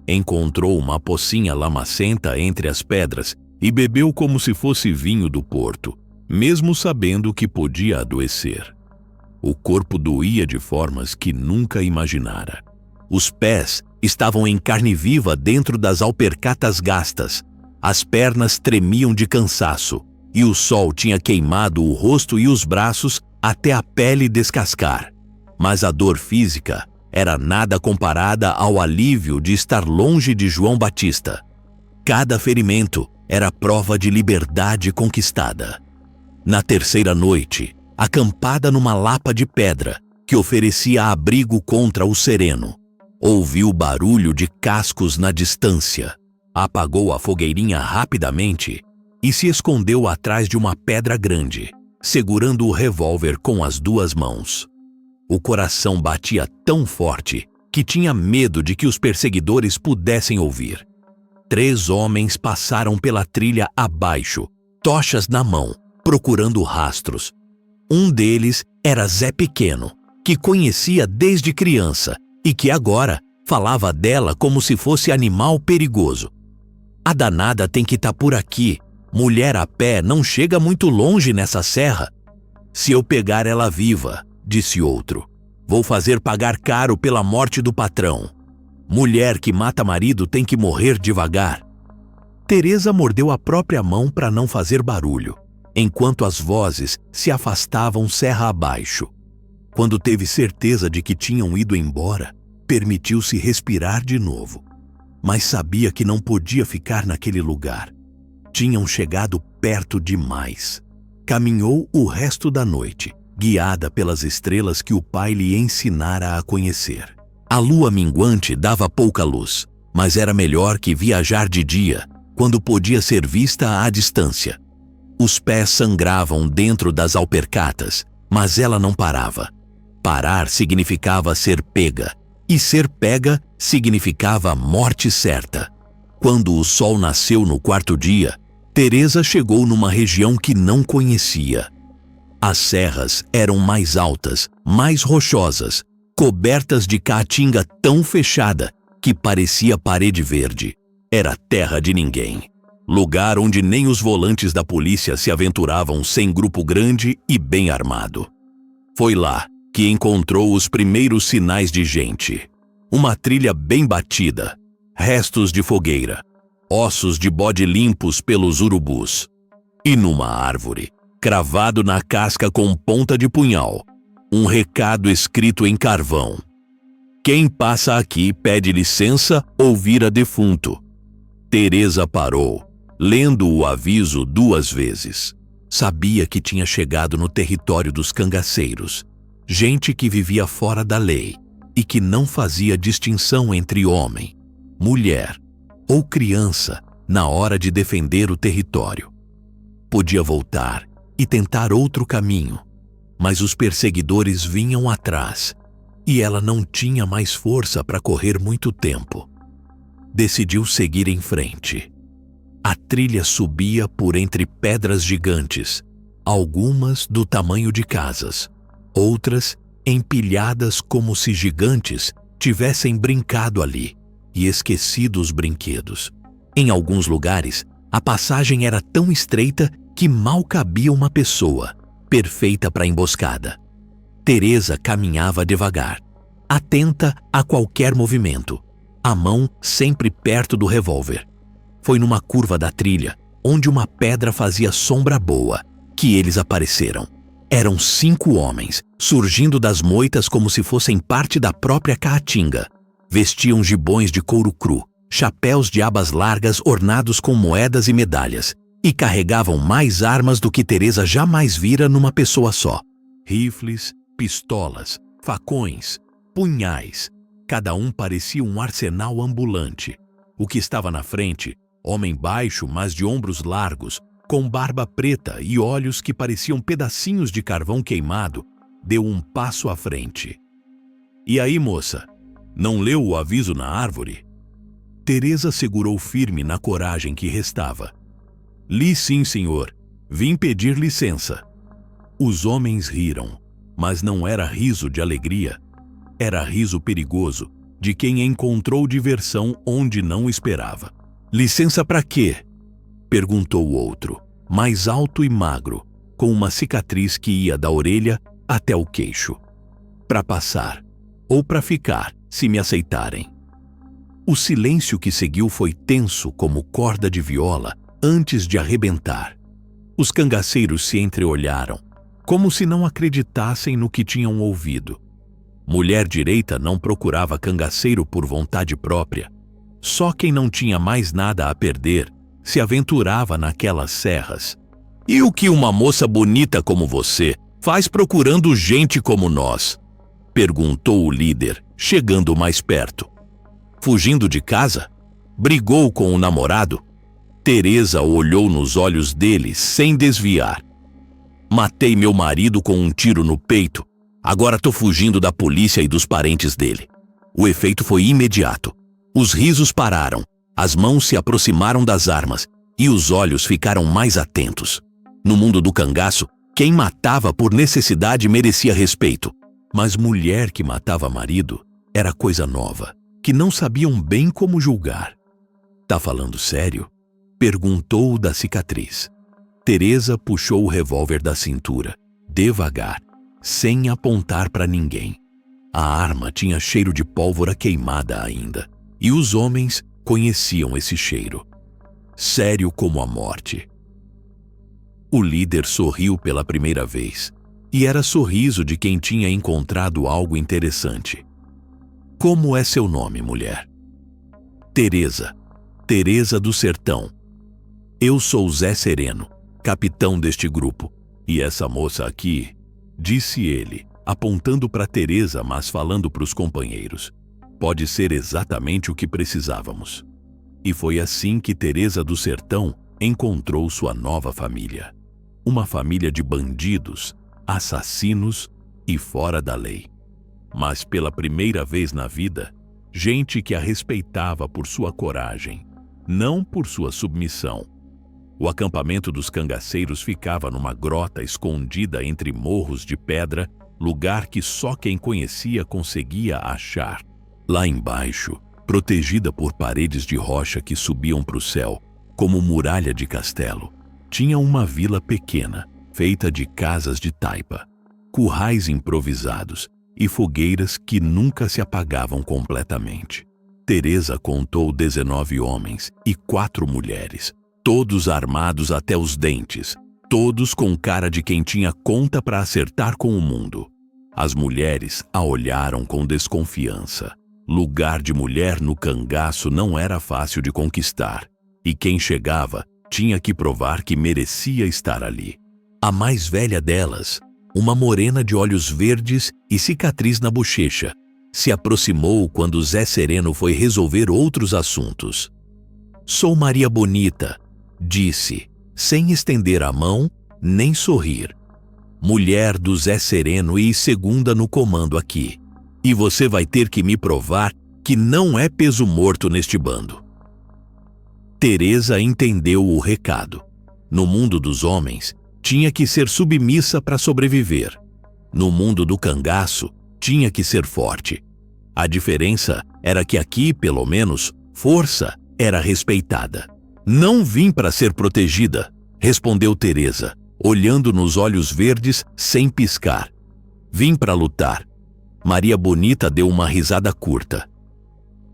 Speaker 1: Encontrou uma pocinha lamacenta entre as pedras e bebeu como se fosse vinho do porto, mesmo sabendo que podia adoecer. O corpo doía de formas que nunca imaginara. Os pés estavam em carne viva dentro das alpercatas gastas. As pernas tremiam de cansaço e o sol tinha queimado o rosto e os braços até a pele descascar. Mas a dor física era nada comparada ao alívio de estar longe de João Batista. Cada ferimento era prova de liberdade conquistada. Na terceira noite, acampada numa lapa de pedra que oferecia abrigo contra o sereno, ouviu barulho de cascos na distância. Apagou a fogueirinha rapidamente e se escondeu atrás de uma pedra grande, segurando o revólver com as duas mãos. O coração batia tão forte que tinha medo de que os perseguidores pudessem ouvir. 3 homens passaram pela trilha abaixo, tochas na mão, procurando rastros. Um deles era Zé Pequeno, que conhecia desde criança e que agora falava dela como se fosse animal perigoso. A danada tem que estar por aqui. Mulher a pé não chega muito longe nessa serra. Se eu pegar ela viva, disse outro, vou fazer pagar caro pela morte do patrão. Mulher que mata marido tem que morrer devagar. Teresa mordeu a própria mão para não fazer barulho, enquanto as vozes se afastavam serra abaixo. Quando teve certeza de que tinham ido embora, permitiu-se respirar de novo. Mas sabia que não podia ficar naquele lugar. Tinham chegado perto demais. Caminhou o resto da noite, guiada pelas estrelas que o pai lhe ensinara a conhecer. A lua minguante dava pouca luz, mas era melhor que viajar de dia, quando podia ser vista à distância. Os pés sangravam dentro das alpercatas, mas ela não parava. Parar significava ser pega, e ser pega significava morte certa. Quando o sol nasceu no 4º dia, Teresa chegou numa região que não conhecia. As serras eram mais altas, mais rochosas, cobertas de caatinga tão fechada que parecia parede verde. Era terra de ninguém. Lugar onde nem os volantes da polícia se aventuravam sem grupo grande e bem armado. Foi lá que encontrou os primeiros sinais de gente. Uma trilha bem batida, restos de fogueira, ossos de bode limpos pelos urubus. E numa árvore, cravado na casca com ponta de punhal, um recado escrito em carvão. Quem passa aqui pede licença ou vira defunto. Teresa parou, lendo o aviso 2 vezes. Sabia que tinha chegado no território dos cangaceiros, gente que vivia fora da lei e que não fazia distinção entre homem, mulher ou criança na hora de defender o território. Podia voltar e tentar outro caminho, mas os perseguidores vinham atrás e ela não tinha mais força para correr muito tempo. Decidiu seguir em frente. A trilha subia por entre pedras gigantes, algumas do tamanho de casas, outras empilhadas como se gigantes tivessem brincado ali e esquecido os brinquedos. Em alguns lugares, a passagem era tão estreita que mal cabia uma pessoa, perfeita para emboscada. Teresa caminhava devagar, atenta a qualquer movimento, a mão sempre perto do revólver. Foi numa curva da trilha, onde uma pedra fazia sombra boa, que eles apareceram. Eram 5 homens, surgindo das moitas como se fossem parte da própria caatinga. Vestiam gibões de couro cru, chapéus de abas largas ornados com moedas e medalhas, e carregavam mais armas do que Teresa jamais vira numa pessoa só. Rifles, pistolas, facões, punhais. Cada um parecia um arsenal ambulante. O que estava na frente, homem baixo, mas de ombros largos, com barba preta e olhos que pareciam pedacinhos de carvão queimado, deu um passo à frente. "E aí, moça, não leu o aviso na árvore?" Teresa segurou firme na coragem que restava. "Li sim, senhor. Vim pedir licença." Os homens riram, mas não era riso de alegria. Era riso perigoso, de quem encontrou diversão onde não esperava. "Licença para quê?" perguntou o outro, mais alto e magro, com uma cicatriz que ia da orelha até o queixo. "Para passar, ou para ficar, se me aceitarem." O silêncio que seguiu foi tenso como corda de viola antes de arrebentar. Os cangaceiros se entreolharam, como se não acreditassem no que tinham ouvido. Mulher direita não procurava cangaceiro por vontade própria. Só quem não tinha mais nada a perder se aventurava naquelas serras. "E o que uma moça bonita como você faz procurando gente como nós?" perguntou o líder, chegando mais perto. "Fugindo de casa? Brigou com o namorado?" Teresa olhou nos olhos dele sem desviar. "Matei meu marido com um tiro no peito. Agora tô fugindo da polícia e dos parentes dele." O efeito foi imediato. Os risos pararam, as mãos se aproximaram das armas e os olhos ficaram mais atentos. No mundo do cangaço, quem matava por necessidade merecia respeito. Mas mulher que matava marido era coisa nova, que não sabiam bem como julgar. "Tá falando sério?" perguntou da cicatriz. Teresa puxou o revólver da cintura, devagar, sem apontar para ninguém. A arma tinha cheiro de pólvora queimada ainda, e os homens conheciam esse cheiro. Sério como a morte. O líder sorriu pela primeira vez, e era sorriso de quem tinha encontrado algo interessante. "Como é seu nome, mulher?" "Teresa. Teresa do Sertão. Eu sou Zé Sereno, capitão deste grupo. E essa moça aqui," disse ele, apontando para Teresa, mas falando para os companheiros, "pode ser exatamente o que precisávamos." E foi assim que Teresa do Sertão encontrou sua nova família. Uma família de bandidos, assassinos e fora da lei. Mas pela primeira vez na vida, gente que a respeitava por sua coragem, não por sua submissão. O acampamento dos cangaceiros ficava numa grota escondida entre morros de pedra, lugar que só quem conhecia conseguia achar. Lá embaixo, protegida por paredes de rocha que subiam para o céu, como muralha de castelo, tinha uma vila pequena, feita de casas de taipa, currais improvisados e fogueiras que nunca se apagavam completamente. Teresa contou 19 homens e 4 mulheres, todos armados até os dentes, todos com cara de quem tinha conta para acertar com o mundo. As mulheres a olharam com desconfiança. Lugar de mulher no cangaço não era fácil de conquistar, e quem chegava tinha que provar que merecia estar ali. A mais velha delas, uma morena de olhos verdes e cicatriz na bochecha, se aproximou quando Zé Sereno foi resolver outros assuntos. "Sou Maria Bonita", disse, sem estender a mão nem sorrir. "Mulher do Zé Sereno e segunda no comando aqui. E você vai ter que me provar que não é peso morto neste bando." Teresa entendeu o recado. No mundo dos homens, tinha que ser submissa para sobreviver. No mundo do cangaço, tinha que ser forte. A diferença era que aqui, pelo menos, força era respeitada. "Não vim para ser protegida", respondeu Teresa, olhando nos olhos verdes sem piscar. "Vim para lutar." Maria Bonita deu uma risada curta.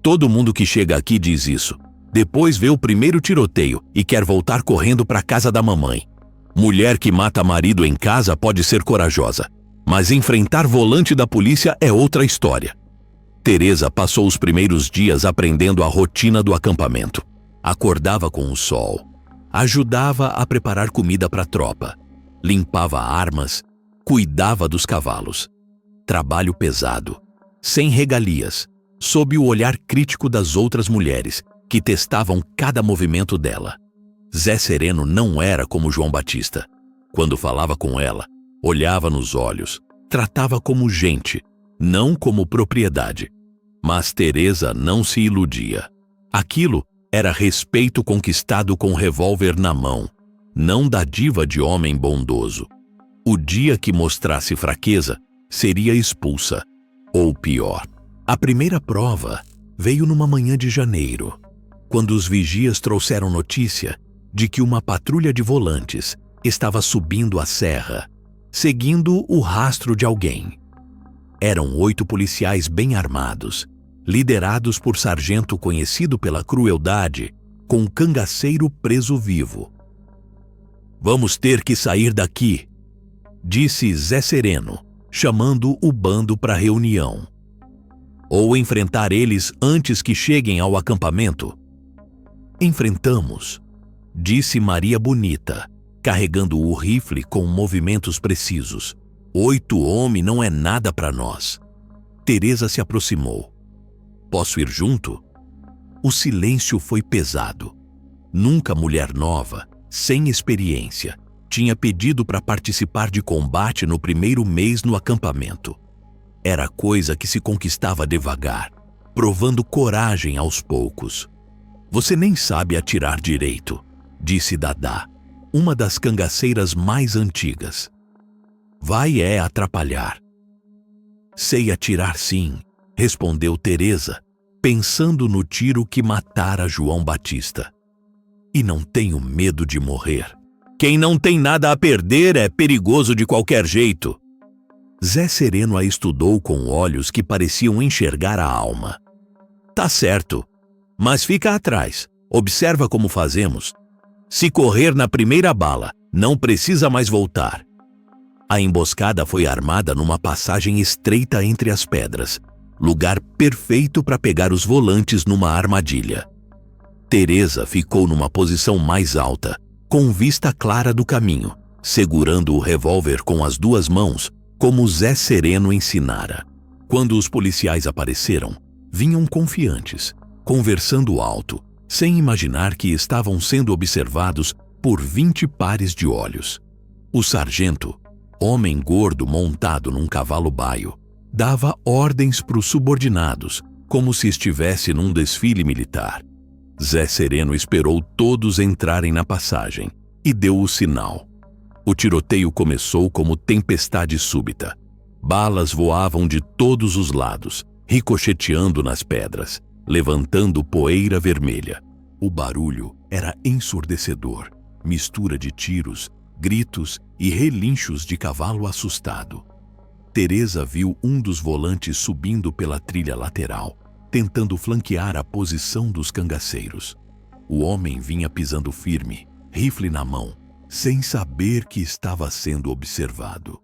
Speaker 1: "Todo mundo que chega aqui diz isso. Depois vê o primeiro tiroteio e quer voltar correndo para a casa da mamãe. Mulher que mata marido em casa pode ser corajosa, mas enfrentar volante da polícia é outra história." Teresa passou os primeiros dias aprendendo a rotina do acampamento. Acordava com o sol, ajudava a preparar comida para a tropa, limpava armas, cuidava dos cavalos. Trabalho pesado, sem regalias, sob o olhar crítico das outras mulheres, que testavam cada movimento dela. Zé Sereno não era como João Batista. Quando falava com ela, olhava nos olhos, tratava como gente, não como propriedade. Mas Teresa não se iludia. Aquilo era respeito conquistado com revólver na mão, não dádiva de homem bondoso. O dia que mostrasse fraqueza, seria expulsa. Ou pior, a primeira prova veio numa manhã de janeiro, quando os vigias trouxeram notícia de que uma patrulha de volantes estava subindo a serra, seguindo o rastro de alguém. Eram 8 policiais bem armados, liderados por sargento conhecido pela crueldade, com um cangaceiro preso vivo. "Vamos ter que sair daqui", disse Zé Sereno, chamando o bando para reunião. "Ou enfrentar eles antes que cheguem ao acampamento." "Enfrentamos", disse Maria Bonita, carregando o rifle com movimentos precisos. 8 homens não é nada para nós. Teresa se aproximou. "Posso ir junto?" O silêncio foi pesado. Nunca mulher nova, sem experiência, tinha pedido para participar de combate no primeiro mês no acampamento. Era coisa que se conquistava devagar, provando coragem aos poucos. "Você nem sabe atirar direito", disse Dadá, uma das cangaceiras mais antigas. "Vai atrapalhar." "Sei atirar sim", respondeu Teresa, pensando no tiro que matara João Batista. "E não tenho medo de morrer. Quem não tem nada a perder é perigoso de qualquer jeito." Zé Sereno a estudou com olhos que pareciam enxergar a alma. "Tá certo, mas fica atrás. Observa como fazemos. Se correr na primeira bala, não precisa mais voltar." A emboscada foi armada numa passagem estreita entre as pedras, lugar perfeito para pegar os volantes numa armadilha. Teresa ficou numa posição mais alta, com vista clara do caminho, segurando o revólver com as 2 mãos, como Zé Sereno ensinara. Quando os policiais apareceram, vinham confiantes, conversando alto, sem imaginar que estavam sendo observados por 20 pares de olhos. O sargento, homem gordo montado num cavalo baio, dava ordens para os subordinados, como se estivesse num desfile militar. Zé Sereno esperou todos entrarem na passagem e deu o sinal. O tiroteio começou como tempestade súbita. Balas voavam de todos os lados, ricocheteando nas pedras, levantando poeira vermelha. O barulho era ensurdecedor, mistura de tiros, gritos e relinchos de cavalo assustado. Teresa viu um dos volantes subindo pela trilha lateral, tentando flanquear a posição dos cangaceiros. O homem vinha pisando firme, rifle na mão, sem saber que estava sendo observado.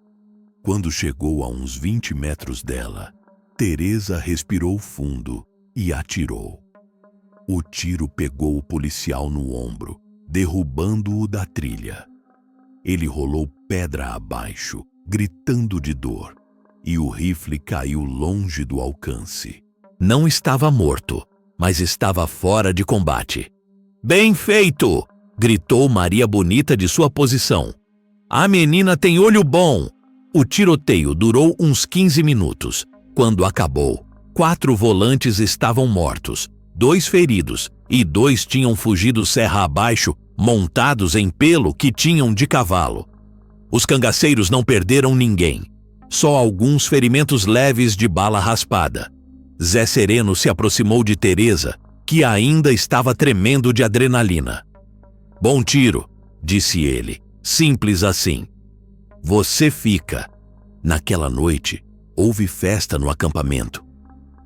Speaker 1: Quando chegou a uns 20 metros dela, Teresa respirou fundo e atirou. O tiro pegou o policial no ombro, derrubando-o da trilha. Ele rolou pedra abaixo, gritando de dor, e o rifle caiu longe do alcance. Não estava morto, mas estava fora de combate. "Bem feito!" gritou Maria Bonita de sua posição. "A menina tem olho bom!" O tiroteio durou uns 15 minutos. Quando acabou, 4 volantes estavam mortos, 2 feridos e 2 tinham fugido serra abaixo, montados em pelo que tinham de cavalo. Os cangaceiros não perderam ninguém, só alguns ferimentos leves de bala raspada. Zé Sereno se aproximou de Teresa, que ainda estava tremendo de adrenalina. "Bom tiro", disse ele, simples assim. "Você fica." Naquela noite, houve festa no acampamento.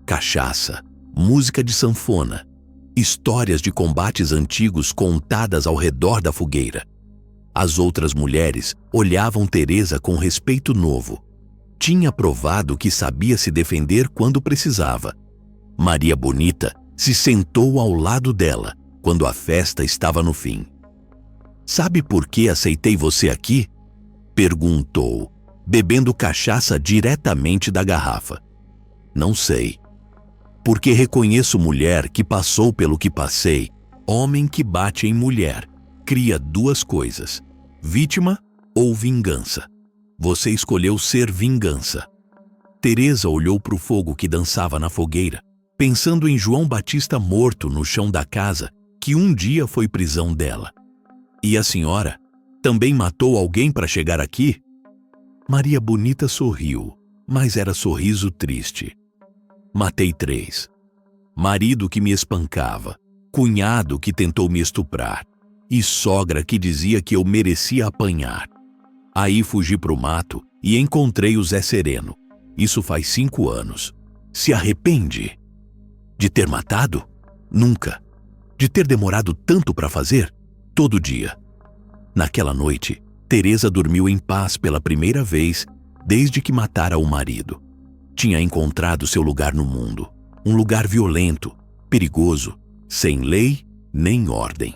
Speaker 1: Cachaça, música de sanfona, histórias de combates antigos contadas ao redor da fogueira. As outras mulheres olhavam Teresa com respeito novo. Tinha provado que sabia se defender quando precisava. Maria Bonita se sentou ao lado dela quando a festa estava no fim. "Sabe por que aceitei você aqui?" perguntou, bebendo cachaça diretamente da garrafa. "Não sei. Porque reconheço mulher que passou pelo que passei, homem que bate em mulher, cria duas coisas: vítima ou vingança. Você escolheu ser vingança. Teresa olhou para o fogo que dançava na fogueira, pensando em João Batista morto no chão da casa que um dia foi prisão dela. E a senhora também matou alguém para chegar aqui? Maria Bonita sorriu, mas era sorriso triste. Matei 3. Marido que me espancava, cunhado que tentou me estuprar e sogra que dizia que eu merecia apanhar. Aí fugi pro mato e encontrei o Zé Sereno. Isso faz 5 anos. Se arrepende? De ter matado? Nunca. De ter demorado tanto para fazer? Todo dia. Naquela noite, Teresa dormiu em paz pela primeira vez desde que matara o marido. Tinha encontrado seu lugar no mundo. Um lugar violento, perigoso, sem lei nem ordem.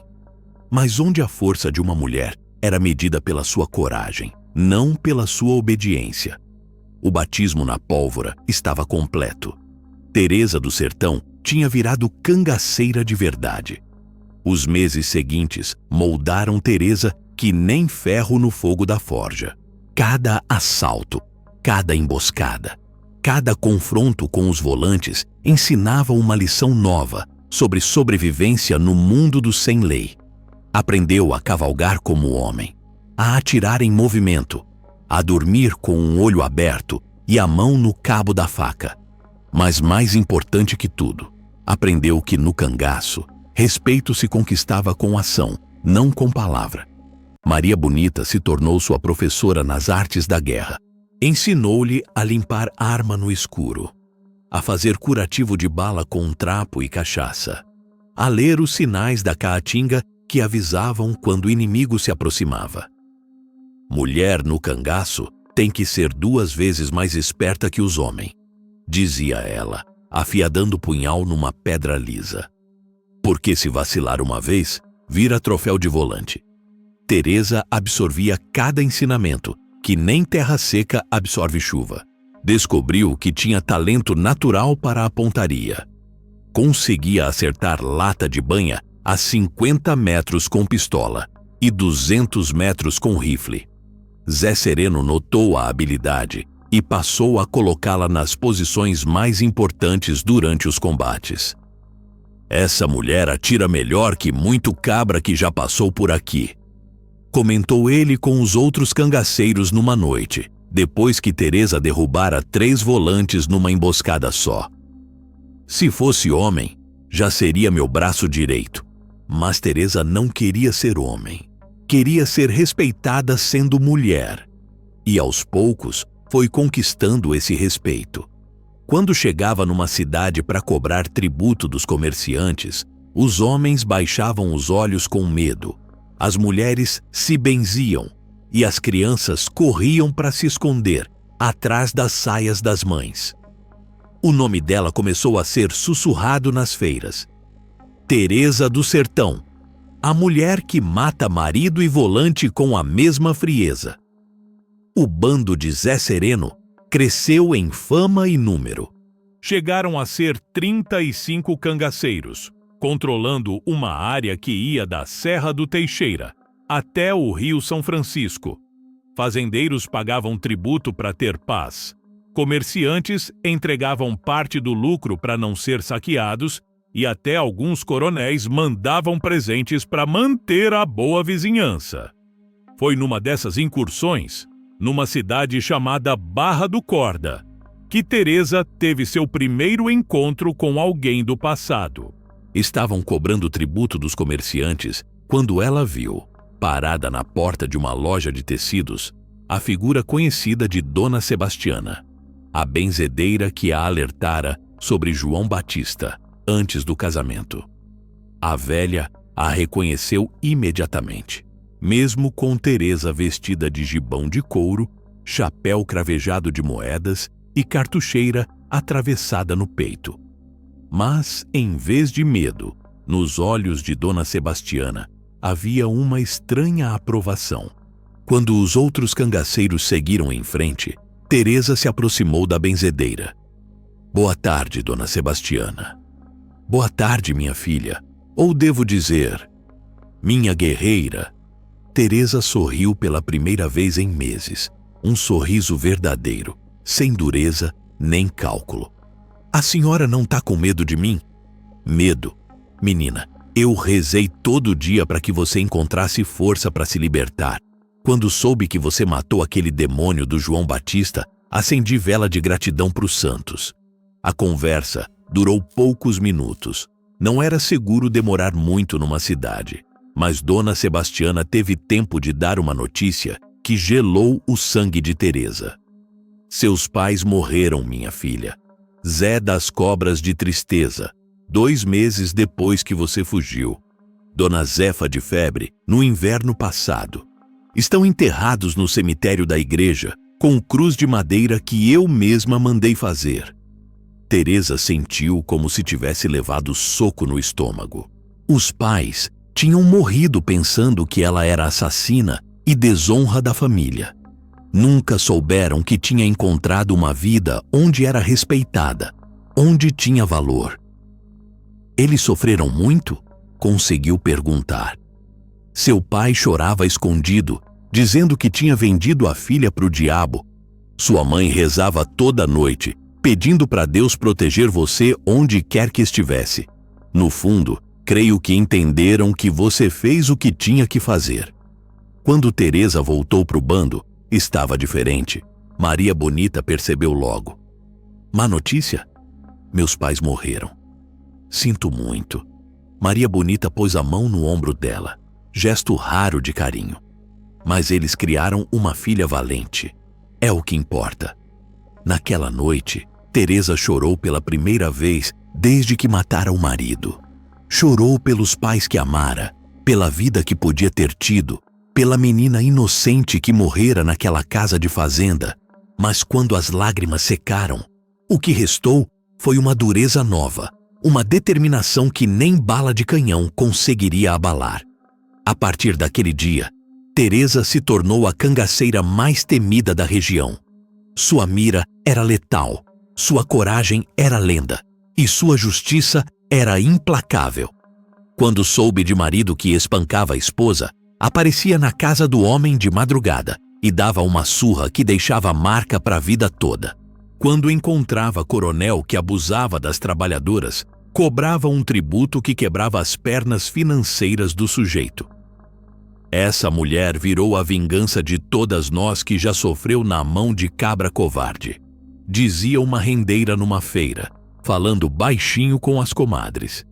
Speaker 1: Mas onde a força de uma mulher era medida pela sua coragem, não pela sua obediência. O batismo na pólvora estava completo. Teresa do Sertão tinha virado cangaceira de verdade. Os meses seguintes moldaram Teresa que nem ferro no fogo da forja. Cada assalto, cada emboscada, cada confronto com os volantes ensinava uma lição nova sobre sobrevivência no mundo do sem-lei. Aprendeu a cavalgar como homem, a atirar em movimento, a dormir com um olho aberto e a mão no cabo da faca. Mas mais importante que tudo, aprendeu que no cangaço, respeito se conquistava com ação, não com palavra. Maria Bonita se tornou sua professora nas artes da guerra. Ensinou-lhe a limpar arma no escuro, a fazer curativo de bala com trapo e cachaça, a ler os sinais da caatinga que avisavam quando o inimigo se aproximava. Mulher no cangaço tem que ser 2 vezes mais esperta que os homens, dizia ela, afiadando o punhal numa pedra lisa. Porque se vacilar uma vez, vira troféu de volante. Teresa absorvia cada ensinamento, que nem terra seca absorve chuva. Descobriu que tinha talento natural para a pontaria. Conseguia acertar lata de banha a 50 metros com pistola e 200 metros com rifle. Zé Sereno notou a habilidade e passou a colocá-la nas posições mais importantes durante os combates. Essa mulher atira melhor que muito cabra que já passou por aqui, comentou ele com os outros cangaceiros numa noite, depois que Teresa derrubara 3 volantes numa emboscada só. Se fosse homem, já seria meu braço direito. Mas Teresa não queria ser homem. Queria ser respeitada sendo mulher. E aos poucos foi conquistando esse respeito. Quando chegava numa cidade para cobrar tributo dos comerciantes, os homens baixavam os olhos com medo. As mulheres se benziam e as crianças corriam para se esconder atrás das saias das mães. O nome dela começou a ser sussurrado nas feiras. Teresa do Sertão, a mulher que mata marido e volante com a mesma frieza. O bando de Zé Sereno cresceu em fama e número. Chegaram a ser 35 cangaceiros, controlando uma área que ia da Serra do Teixeira até o Rio São Francisco. Fazendeiros pagavam tributo para ter paz. Comerciantes entregavam parte do lucro para não ser saqueados e até alguns coronéis mandavam presentes para manter a boa vizinhança. Foi numa dessas incursões, numa cidade chamada Barra do Corda, que Teresa teve seu primeiro encontro com alguém do passado. Estavam cobrando tributo dos comerciantes quando ela viu, parada na porta de uma loja de tecidos, a figura conhecida de Dona Sebastiana, a benzedeira que a alertara sobre João Batista antes do casamento. A velha a reconheceu imediatamente, mesmo com Teresa vestida de gibão de couro, chapéu cravejado de moedas e cartucheira atravessada no peito. Mas, em vez de medo, nos olhos de Dona Sebastiana havia uma estranha aprovação. Quando os outros cangaceiros seguiram em frente, Teresa se aproximou da benzedeira. Boa tarde, Dona Sebastiana. Boa tarde, minha filha. Ou devo dizer, minha guerreira. Teresa sorriu pela primeira vez em meses. Um sorriso verdadeiro, sem dureza nem cálculo. A senhora não tá com medo de mim? Medo? Menina, eu rezei todo dia para que você encontrasse força para se libertar. Quando soube que você matou aquele demônio do João Batista, acendi vela de gratidão para os santos. A conversa durou poucos minutos. Não era seguro demorar muito numa cidade, mas Dona Sebastiana teve tempo de dar uma notícia que gelou o sangue de Teresa. Seus pais morreram, minha filha. Zé das Cobras de Tristeza, 2 meses depois que você fugiu. Dona Zefa de Febre, no inverno passado. Estão enterrados no cemitério da igreja, com cruz de madeira que eu mesma mandei fazer. Teresa sentiu como se tivesse levado soco no estômago. Os pais tinham morrido pensando que ela era assassina e desonra da família. Nunca souberam que tinha encontrado uma vida onde era respeitada, onde tinha valor. Eles sofreram muito? Conseguiu perguntar. Seu pai chorava escondido, dizendo que tinha vendido a filha para o diabo. Sua mãe rezava toda noite, pedindo para Deus proteger você onde quer que estivesse. No fundo, creio que entenderam que você fez o que tinha que fazer. Quando Teresa voltou para o bando, estava diferente. Maria Bonita percebeu logo. Má notícia? Meus pais morreram. Sinto muito. Maria Bonita pôs a mão no ombro dela, gesto raro de carinho. Mas eles criaram uma filha valente. É o que importa. Naquela noite, Teresa chorou pela primeira vez desde que matara o marido. Chorou pelos pais que amara, pela vida que podia ter tido, pela menina inocente que morrera naquela casa de fazenda. Mas quando as lágrimas secaram, o que restou foi uma dureza nova, uma determinação que nem bala de canhão conseguiria abalar. A partir daquele dia, Teresa se tornou a cangaceira mais temida da região. Sua mira era letal, sua coragem era lenda e sua justiça era implacável. Quando soube de marido que espancava a esposa, aparecia na casa do homem de madrugada e dava uma surra que deixava marca para a vida toda. Quando encontrava coronel que abusava das trabalhadoras, cobrava um tributo que quebrava as pernas financeiras do sujeito. Essa mulher virou a vingança de todas nós que já sofreu na mão de cabra covarde, dizia uma rendeira numa feira, falando baixinho com as comadres.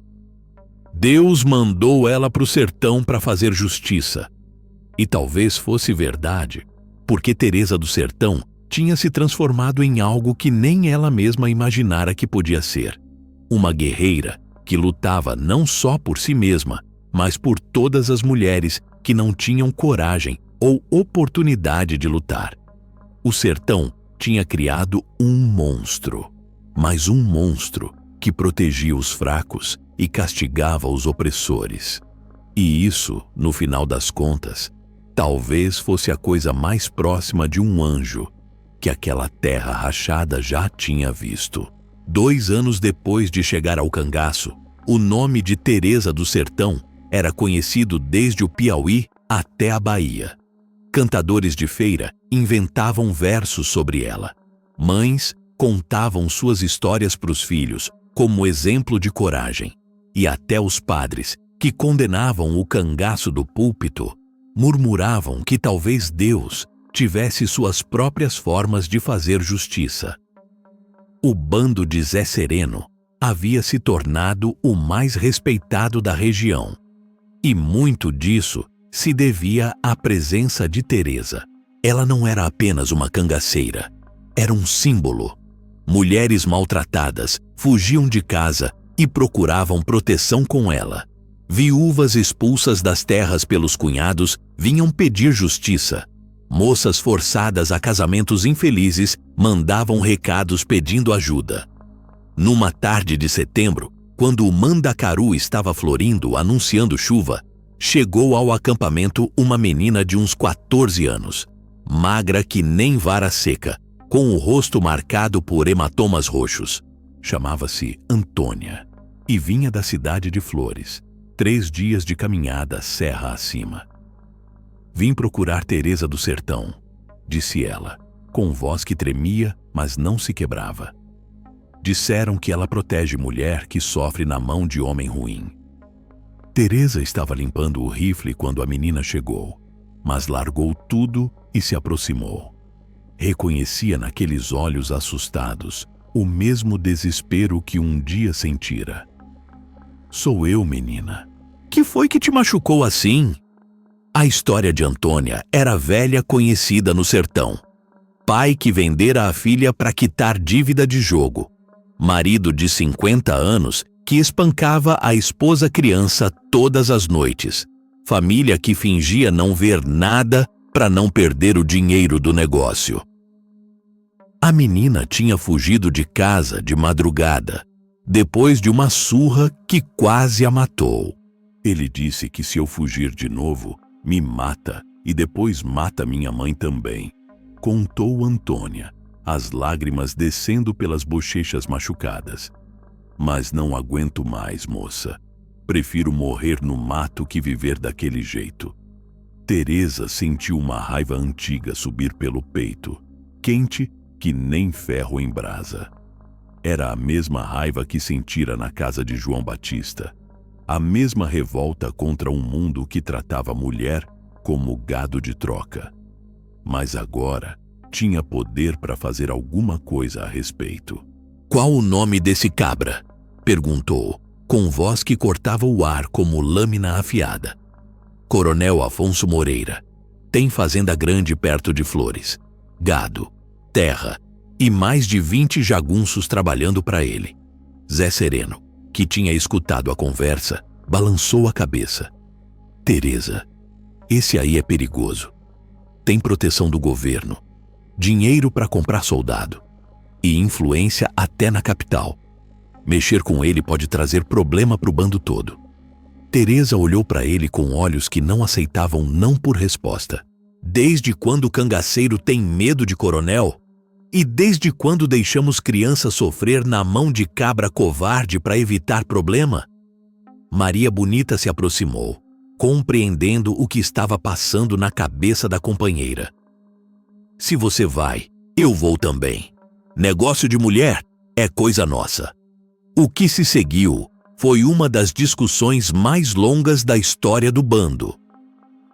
Speaker 1: Deus mandou ela para o sertão para fazer justiça. E talvez fosse verdade, porque Teresa do Sertão tinha se transformado em algo que nem ela mesma imaginara que podia ser. Uma guerreira que lutava não só por si mesma, mas por todas as mulheres que não tinham coragem ou oportunidade de lutar. O sertão tinha criado um monstro, mas um monstro que protegia os fracos e castigava os opressores. E isso, no final das contas, talvez fosse a coisa mais próxima de um anjo que aquela terra rachada já tinha visto. 2 anos depois de chegar ao cangaço, o nome de Teresa do Sertão era conhecido desde o Piauí até a Bahia. Cantadores de feira inventavam versos sobre ela. Mães contavam suas histórias para os filhos como exemplo de coragem. E até os padres, que condenavam o cangaço do púlpito, murmuravam que talvez Deus tivesse suas próprias formas de fazer justiça. O bando de Zé Sereno havia se tornado o mais respeitado da região. E muito disso se devia à presença de Teresa. Ela não era apenas uma cangaceira, era um símbolo. Mulheres maltratadas fugiam de casa e procuravam proteção com ela. Viúvas expulsas das terras pelos cunhados vinham pedir justiça. Moças forçadas a casamentos infelizes mandavam recados pedindo ajuda. Numa tarde de setembro, quando o mandacaru estava florindo anunciando chuva, chegou ao acampamento uma menina de uns 14 anos, magra que nem vara seca, com o rosto marcado por hematomas roxos. Chamava-se Antônia e vinha da cidade de Flores. 3 dias de caminhada serra acima. Vim procurar Teresa do Sertão, disse ela, com voz que tremia, mas não se quebrava. Disseram que ela protege mulher que sofre na mão de homem ruim. Teresa estava limpando o rifle quando a menina chegou, mas largou tudo e se aproximou. Reconhecia naqueles olhos assustados o mesmo desespero que um dia sentira. Sou eu, menina. Que foi que te machucou assim? A história de Antônia era velha conhecida no sertão. Pai que vendera a filha para quitar dívida de jogo. Marido de 50 anos que espancava a esposa criança todas as noites. Família que fingia não ver nada para não perder o dinheiro do negócio. A menina tinha fugido de casa de madrugada, depois de uma surra que quase a matou. Ele disse que se eu fugir de novo, me mata e depois mata minha mãe também, contou Antônia, as lágrimas descendo pelas bochechas machucadas. Mas não aguento mais, moça. Prefiro morrer no mato que viver daquele jeito. Teresa sentiu uma raiva antiga subir pelo peito, quente que nem ferro em brasa. Era a mesma raiva que sentira na casa de João Batista. A mesma revolta contra um mundo que tratava a mulher como gado de troca. Mas agora tinha poder para fazer alguma coisa a respeito. Qual o nome desse cabra? Perguntou, com voz que cortava o ar como lâmina afiada. Coronel Afonso Moreira. Tem fazenda grande perto de Flores. Gado, terra e mais de 20 jagunços trabalhando para ele. Zé Sereno, que tinha escutado a conversa, balançou a cabeça. Teresa, esse aí é perigoso. Tem proteção do governo, dinheiro para comprar soldado e influência até na capital. Mexer com ele pode trazer problema para o bando todo. Teresa olhou para ele com olhos que não aceitavam não por resposta. Desde quando o cangaceiro tem medo de coronel? E desde quando deixamos criança sofrer na mão de cabra covarde para evitar problema? Maria Bonita se aproximou, compreendendo o que estava passando na cabeça da companheira. Se você vai, eu vou também. Negócio de mulher é coisa nossa. O que se seguiu foi uma das discussões mais longas da história do bando.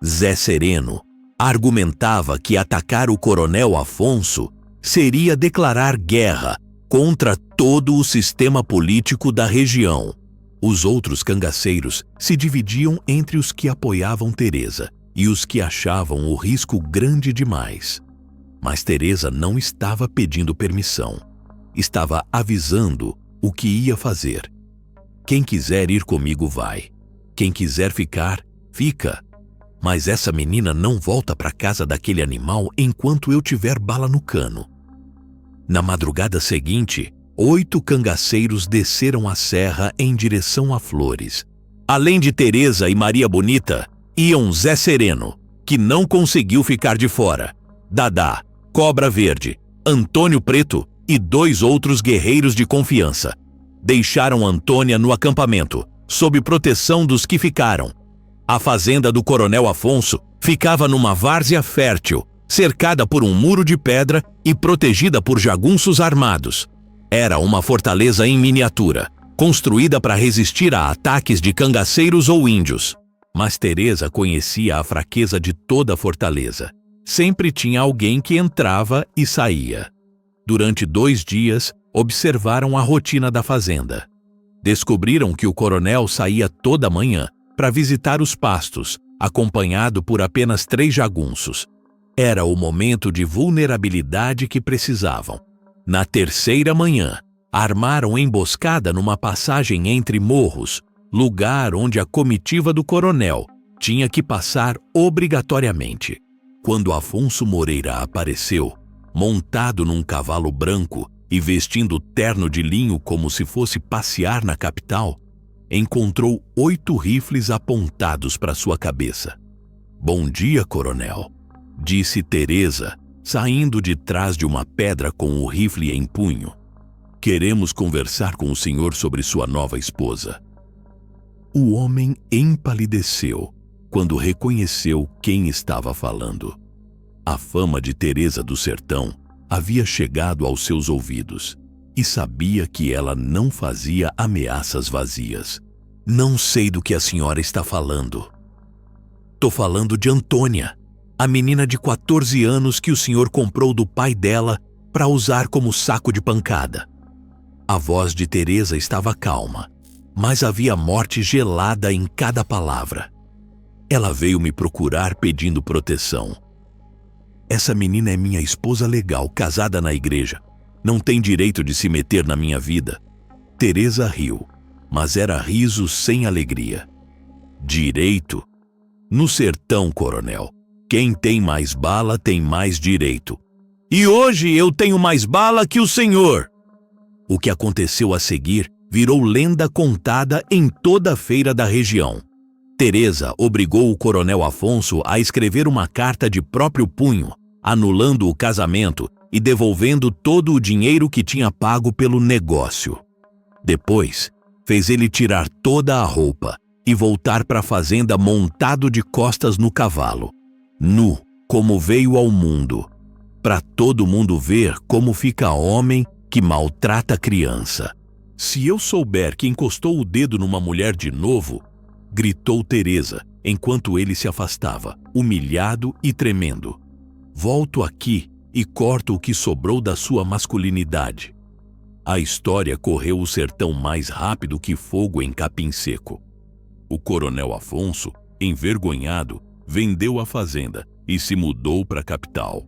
Speaker 1: Zé Sereno argumentava que atacar o coronel Afonso seria declarar guerra contra todo o sistema político da região. Os outros cangaceiros se dividiam entre os que apoiavam Teresa e os que achavam o risco grande demais. Mas Teresa não estava pedindo permissão. Estava avisando o que ia fazer. Quem quiser ir comigo vai. Quem quiser ficar, fica. Mas essa menina não volta para casa daquele animal enquanto eu tiver bala no cano. Na madrugada seguinte, 8 cangaceiros desceram a serra em direção a Flores. Além de Teresa e Maria Bonita, iam Zé Sereno, que não conseguiu ficar de fora, Dadá, Cobra Verde, Antônio Preto e 2 outros guerreiros de confiança. Deixaram Antônia no acampamento, sob proteção dos que ficaram. A fazenda do coronel Afonso ficava numa várzea fértil, cercada por um muro de pedra e protegida por jagunços armados. Era uma fortaleza em miniatura, construída para resistir a ataques de cangaceiros ou índios. Mas Teresa conhecia a fraqueza de toda a fortaleza. Sempre tinha alguém que entrava e saía. Durante 2 dias, observaram a rotina da fazenda. Descobriram que o coronel saía toda manhã para visitar os pastos, acompanhado por apenas 3 jagunços. Era o momento de vulnerabilidade que precisavam. Na 3ª manhã, armaram emboscada numa passagem entre morros, lugar onde a comitiva do coronel tinha que passar obrigatoriamente. Quando Afonso Moreira apareceu, montado num cavalo branco e vestindo terno de linho como se fosse passear na capital, encontrou 8 rifles apontados para sua cabeça. "Bom dia, coronel", disse Teresa, saindo de trás de uma pedra com o rifle em punho. "Queremos conversar com o senhor sobre sua nova esposa." O homem empalideceu quando reconheceu quem estava falando. A fama de Teresa do Sertão havia chegado aos seus ouvidos e sabia que ela não fazia ameaças vazias. Não sei do que a senhora está falando. Tô falando de Antônia, a menina de 14 anos que o senhor comprou do pai dela para usar como saco de pancada. A voz de Teresa estava calma, mas havia morte gelada em cada palavra. Ela veio me procurar pedindo proteção. Essa menina é minha esposa legal, casada na igreja. Não tem direito de se meter na minha vida. Teresa riu, mas era riso sem alegria. Direito? No sertão, coronel, quem tem mais bala tem mais direito. E hoje eu tenho mais bala que o senhor. O que aconteceu a seguir virou lenda contada em toda a feira da região. Teresa obrigou o coronel Afonso a escrever uma carta de próprio punho, anulando o casamento e devolvendo todo o dinheiro que tinha pago pelo negócio. Depois, fez ele tirar toda a roupa e voltar para a fazenda montado de costas no cavalo, nu, como veio ao mundo, para todo mundo ver como fica homem que maltrata criança. Se eu souber que encostou o dedo numa mulher de novo, gritou Teresa, enquanto ele se afastava, humilhado e tremendo. Volto aqui e corto o que sobrou da sua masculinidade. A história correu o sertão mais rápido que fogo em capim seco. O coronel Afonso, envergonhado, vendeu a fazenda e se mudou para a capital.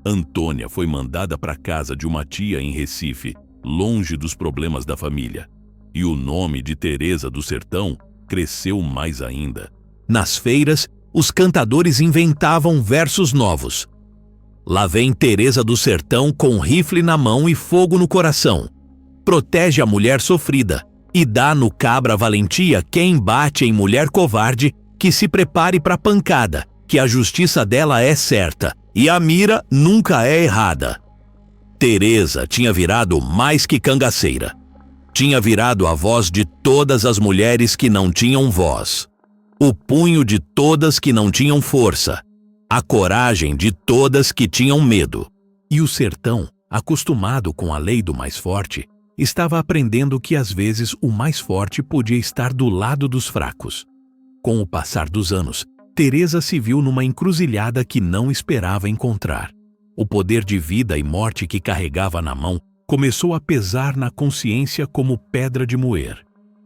Speaker 1: Antônia foi mandada para casa de uma tia em Recife, longe dos problemas da família. E o nome de Teresa do Sertão cresceu mais ainda. Nas feiras, os cantadores inventavam versos novos. Lá vem Teresa do Sertão com rifle na mão e fogo no coração. Protege a mulher sofrida e dá no cabra valentia quem bate em mulher covarde, que se prepare para pancada, que a justiça dela é certa e a mira nunca é errada. Teresa tinha virado mais que cangaceira. Tinha virado a voz de todas as mulheres que não tinham voz, o punho de todas que não tinham força, a coragem de todas que tinham medo. E o sertão, acostumado com a lei do mais forte, estava aprendendo que às vezes o mais forte podia estar do lado dos fracos. Com o passar dos anos, Teresa se viu numa encruzilhada que não esperava encontrar. O poder de vida e morte que carregava na mão começou a pesar na consciência como pedra de moer.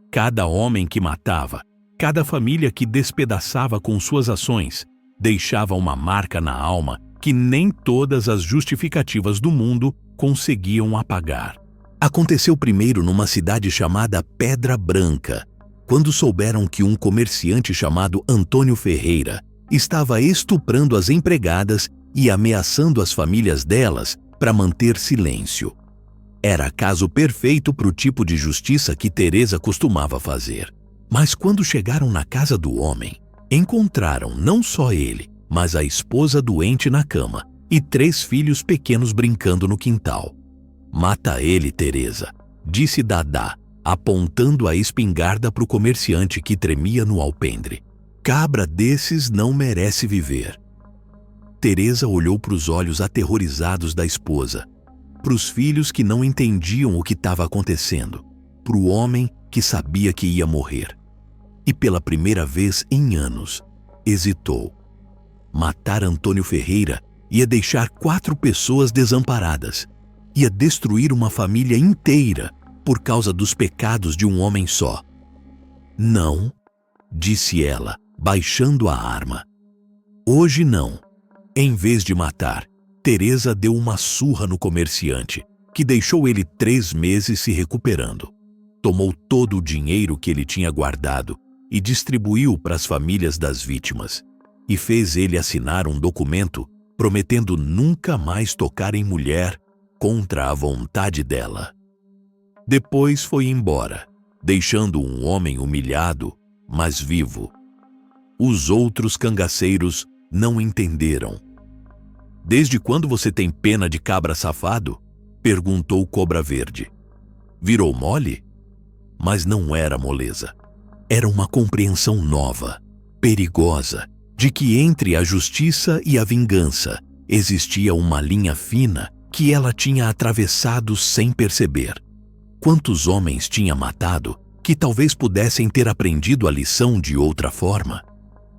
Speaker 1: Cada homem que matava, cada família que despedaçava com suas ações, deixava uma marca na alma que nem todas as justificativas do mundo conseguiam apagar. Aconteceu primeiro numa cidade chamada Pedra Branca, quando souberam que um comerciante chamado Antônio Ferreira estava estuprando as empregadas e ameaçando as famílias delas para manter silêncio. Era caso perfeito para o tipo de justiça que Teresa costumava fazer. Mas quando chegaram na casa do homem, encontraram não só ele, mas a esposa doente na cama e 3 filhos pequenos brincando no quintal. "Mata ele, Teresa", disse Dadá, apontando a espingarda para o comerciante que tremia no alpendre. "Cabra desses não merece viver." Teresa olhou para os olhos aterrorizados da esposa, para os filhos que não entendiam o que estava acontecendo, para o homem que sabia que ia morrer. E pela primeira vez em anos, hesitou. Matar Antônio Ferreira ia deixar 4 pessoas desamparadas. Ia destruir uma família inteira por causa dos pecados de um homem só. "Não", disse ela, baixando a arma. "Hoje não." Em vez de matar, Teresa deu uma surra no comerciante, que deixou ele 3 meses se recuperando. Tomou todo o dinheiro que ele tinha guardado e distribuiu para as famílias das vítimas, e fez ele assinar um documento prometendo nunca mais tocar em mulher contra a vontade dela. Depois foi embora, deixando um homem humilhado, mas vivo. Os outros cangaceiros não entenderam. "Desde quando você tem pena de cabra safado?", perguntou Cobra Verde. "Virou mole?" Mas não era moleza. Era uma compreensão nova, perigosa, de que entre a justiça e a vingança existia uma linha fina que ela tinha atravessado sem perceber. Quantos homens tinha matado que talvez pudessem ter aprendido a lição de outra forma?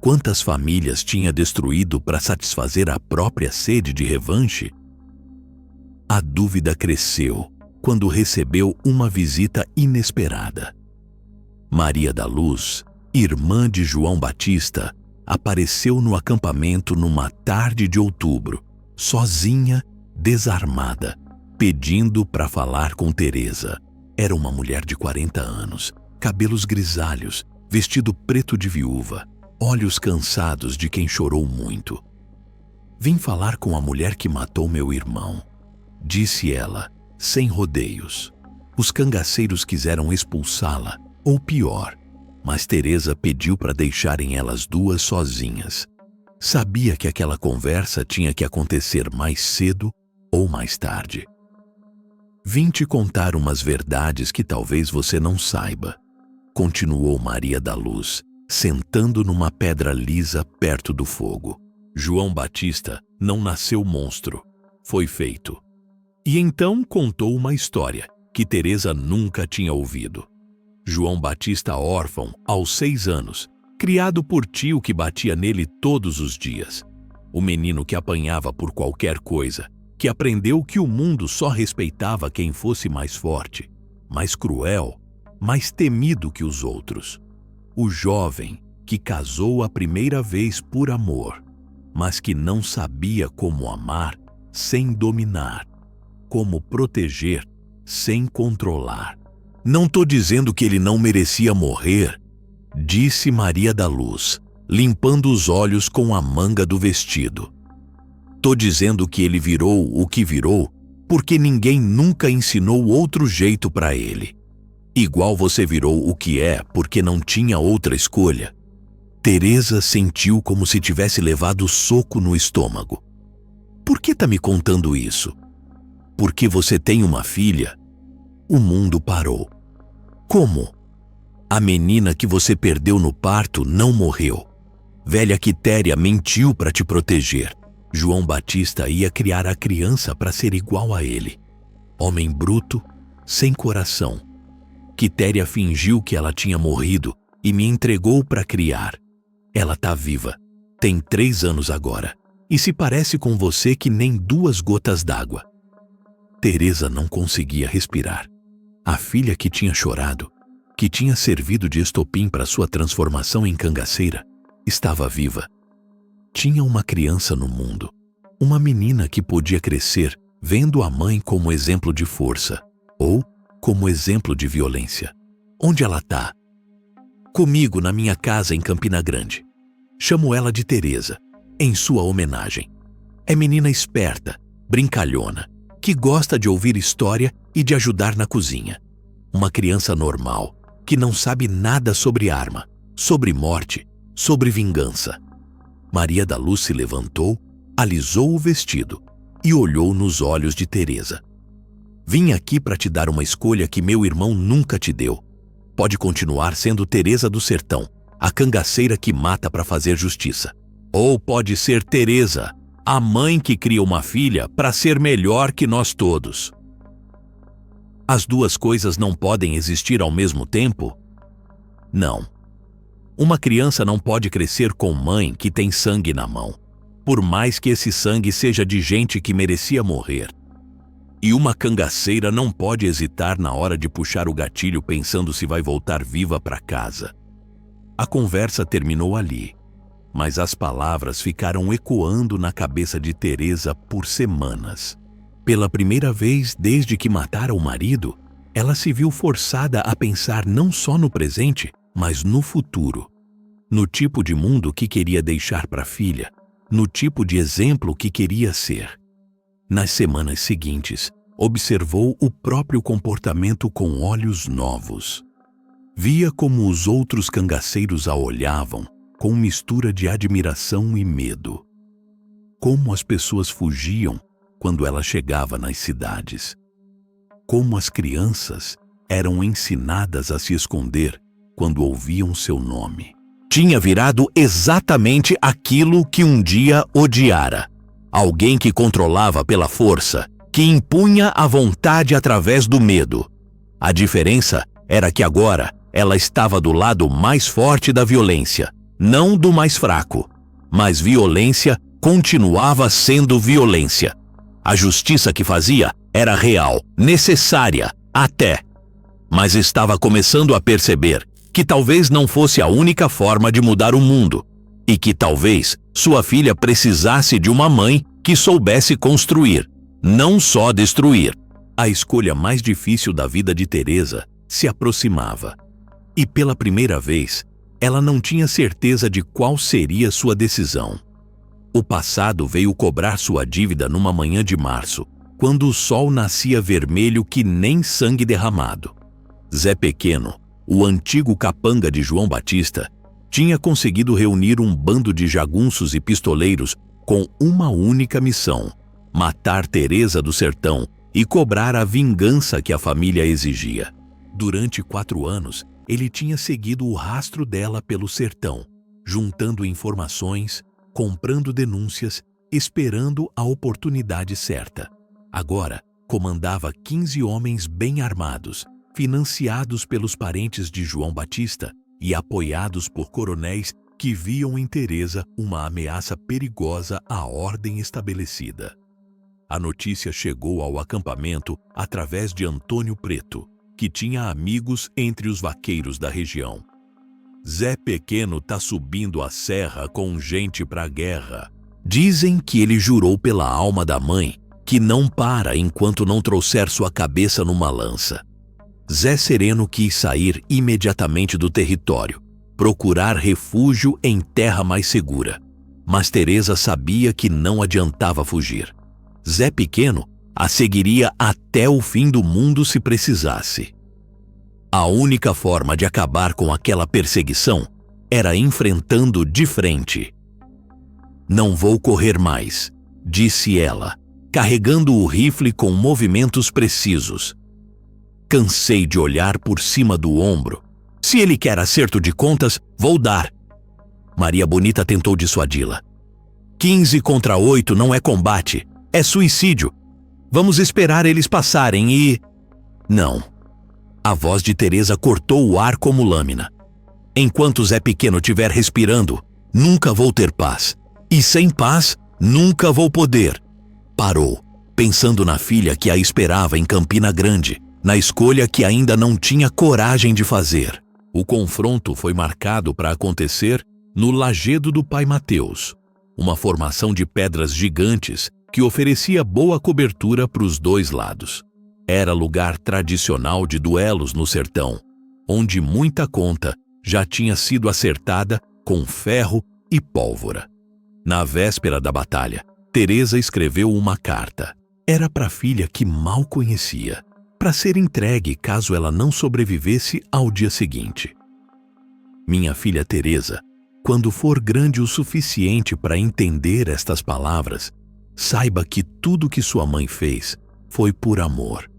Speaker 1: Quantas famílias tinha destruído para satisfazer a própria sede de revanche? A dúvida cresceu quando recebeu uma visita inesperada. Maria da Luz, irmã de João Batista, apareceu no acampamento numa tarde de outubro, sozinha, desarmada, pedindo para falar com Teresa. Era uma mulher de 40 anos, cabelos grisalhos, vestido preto de viúva, olhos cansados de quem chorou muito. "Vim falar com a mulher que matou meu irmão", disse ela, sem rodeios. Os cangaceiros quiseram expulsá-la, ou pior, mas Teresa pediu para deixarem elas duas sozinhas. Sabia que aquela conversa tinha que acontecer mais cedo ou mais tarde. "Vim te contar umas verdades que talvez você não saiba", continuou Maria da Luz, sentando numa pedra lisa perto do fogo. "João Batista não nasceu monstro, foi feito." E então contou uma história que Teresa nunca tinha ouvido. João Batista órfão aos 6 anos, criado por tio que batia nele todos os dias. O menino que apanhava por qualquer coisa, que aprendeu que o mundo só respeitava quem fosse mais forte, mais cruel, mais temido que os outros. O jovem que casou a primeira vez por amor, mas que não sabia como amar sem dominar, como proteger sem controlar. "Não tô dizendo que ele não merecia morrer", disse Maria da Luz, limpando os olhos com a manga do vestido. "Tô dizendo que ele virou o que virou porque ninguém nunca ensinou outro jeito para ele. Igual você virou o que é porque não tinha outra escolha." Teresa sentiu como se tivesse levado soco no estômago. "Por que tá me contando isso?" "Porque você tem uma filha." O mundo parou. "Como?" "A menina que você perdeu no parto não morreu. Velha Quitéria mentiu para te proteger. João Batista ia criar a criança para ser igual a ele. Homem bruto, sem coração. Quitéria fingiu que ela tinha morrido e me entregou para criar. Ela tá viva, tem 3 anos agora, e se parece com você que nem 2 gotas d'água." Teresa não conseguia respirar. A filha que tinha chorado, que tinha servido de estopim para sua transformação em cangaceira, estava viva. Tinha uma criança no mundo, uma menina que podia crescer vendo a mãe como exemplo de força ou como exemplo de violência. "Onde ela tá?" "Comigo na minha casa em Campina Grande. Chamo ela de Teresa, em sua homenagem. É menina esperta, brincalhona, que gosta de ouvir história e de ajudar na cozinha. Uma criança normal, que não sabe nada sobre arma, sobre morte, sobre vingança." Maria da Luz se levantou, alisou o vestido e olhou nos olhos de Teresa. "Vim aqui para te dar uma escolha que meu irmão nunca te deu. Pode continuar sendo Teresa do Sertão, a cangaceira que mata para fazer justiça. Ou pode ser Teresa, a mãe que cria uma filha para ser melhor que nós todos. As duas coisas não podem existir ao mesmo tempo? Não. Uma criança não pode crescer com mãe que tem sangue na mão, por mais que esse sangue seja de gente que merecia morrer. E uma cangaceira não pode hesitar na hora de puxar o gatilho pensando se vai voltar viva para casa." A conversa terminou ali, mas as palavras ficaram ecoando na cabeça de Teresa por semanas. Pela primeira vez desde que matara o marido, ela se viu forçada a pensar não só no presente, mas no futuro. No tipo de mundo que queria deixar para a filha, no tipo de exemplo que queria ser. Nas semanas seguintes, observou o próprio comportamento com olhos novos. Via como os outros cangaceiros a olhavam, com mistura de admiração e medo. Como as pessoas fugiam quando ela chegava nas cidades. Como as crianças eram ensinadas a se esconder quando ouviam seu nome. Tinha virado exatamente aquilo que um dia odiara. Alguém que controlava pela força, que impunha a vontade através do medo. A diferença era que agora ela estava do lado mais forte da violência, não do mais fraco. Mas violência continuava sendo violência. A justiça que fazia era real, necessária, até. Mas estava começando a perceber que talvez não fosse a única forma de mudar o mundo e que talvez sua filha precisasse de uma mãe que soubesse construir, não só destruir. A escolha mais difícil da vida de Teresa se aproximava. E pela primeira vez, ela não tinha certeza de qual seria sua decisão. O passado veio cobrar sua dívida numa manhã de março, quando o sol nascia vermelho que nem sangue derramado. Zé Pequeno, o antigo capanga de João Batista, tinha conseguido reunir um bando de jagunços e pistoleiros com uma única missão: matar Teresa do Sertão e cobrar a vingança que a família exigia. Durante 4 anos, ele tinha seguido o rastro dela pelo sertão, juntando informações, comprando denúncias, esperando a oportunidade certa. Agora, comandava 15 homens bem armados, financiados pelos parentes de João Batista e apoiados por coronéis que viam em Teresa uma ameaça perigosa à ordem estabelecida. A notícia chegou ao acampamento através de Antônio Preto, que tinha amigos entre os vaqueiros da região. Zé Pequeno tá subindo a serra com gente pra guerra. Dizem que ele jurou pela alma da mãe que não para enquanto não trouxer sua cabeça numa lança. Zé Sereno quis sair imediatamente do território, procurar refúgio em terra mais segura. Mas Teresa sabia que não adiantava fugir. Zé Pequeno a seguiria até o fim do mundo se precisasse. A única forma de acabar com aquela perseguição era enfrentando de frente. "Não vou correr mais", disse ela, carregando o rifle com movimentos precisos. "Cansei de olhar por cima do ombro. Se ele quer acerto de contas, vou dar." Maria Bonita tentou dissuadi-la. 15 contra 8 não é combate, é suicídio. Vamos esperar eles passarem e... Não. A voz de Teresa cortou o ar como lâmina. "Enquanto Zé Pequeno estiver respirando, nunca vou ter paz. E sem paz, nunca vou poder." Parou, pensando na filha que a esperava em Campina Grande, na escolha que ainda não tinha coragem de fazer. O confronto foi marcado para acontecer no Lajedo do Pai Mateus, uma formação de pedras gigantes que oferecia boa cobertura para os dois lados. Era lugar tradicional de duelos no sertão, onde muita conta já tinha sido acertada com ferro e pólvora. Na véspera da batalha, Teresa escreveu uma carta. Era para a filha que mal conhecia, para ser entregue caso ela não sobrevivesse ao dia seguinte. "Minha filha Teresa, quando for grande o suficiente para entender estas palavras, saiba que tudo que sua mãe fez foi por amor.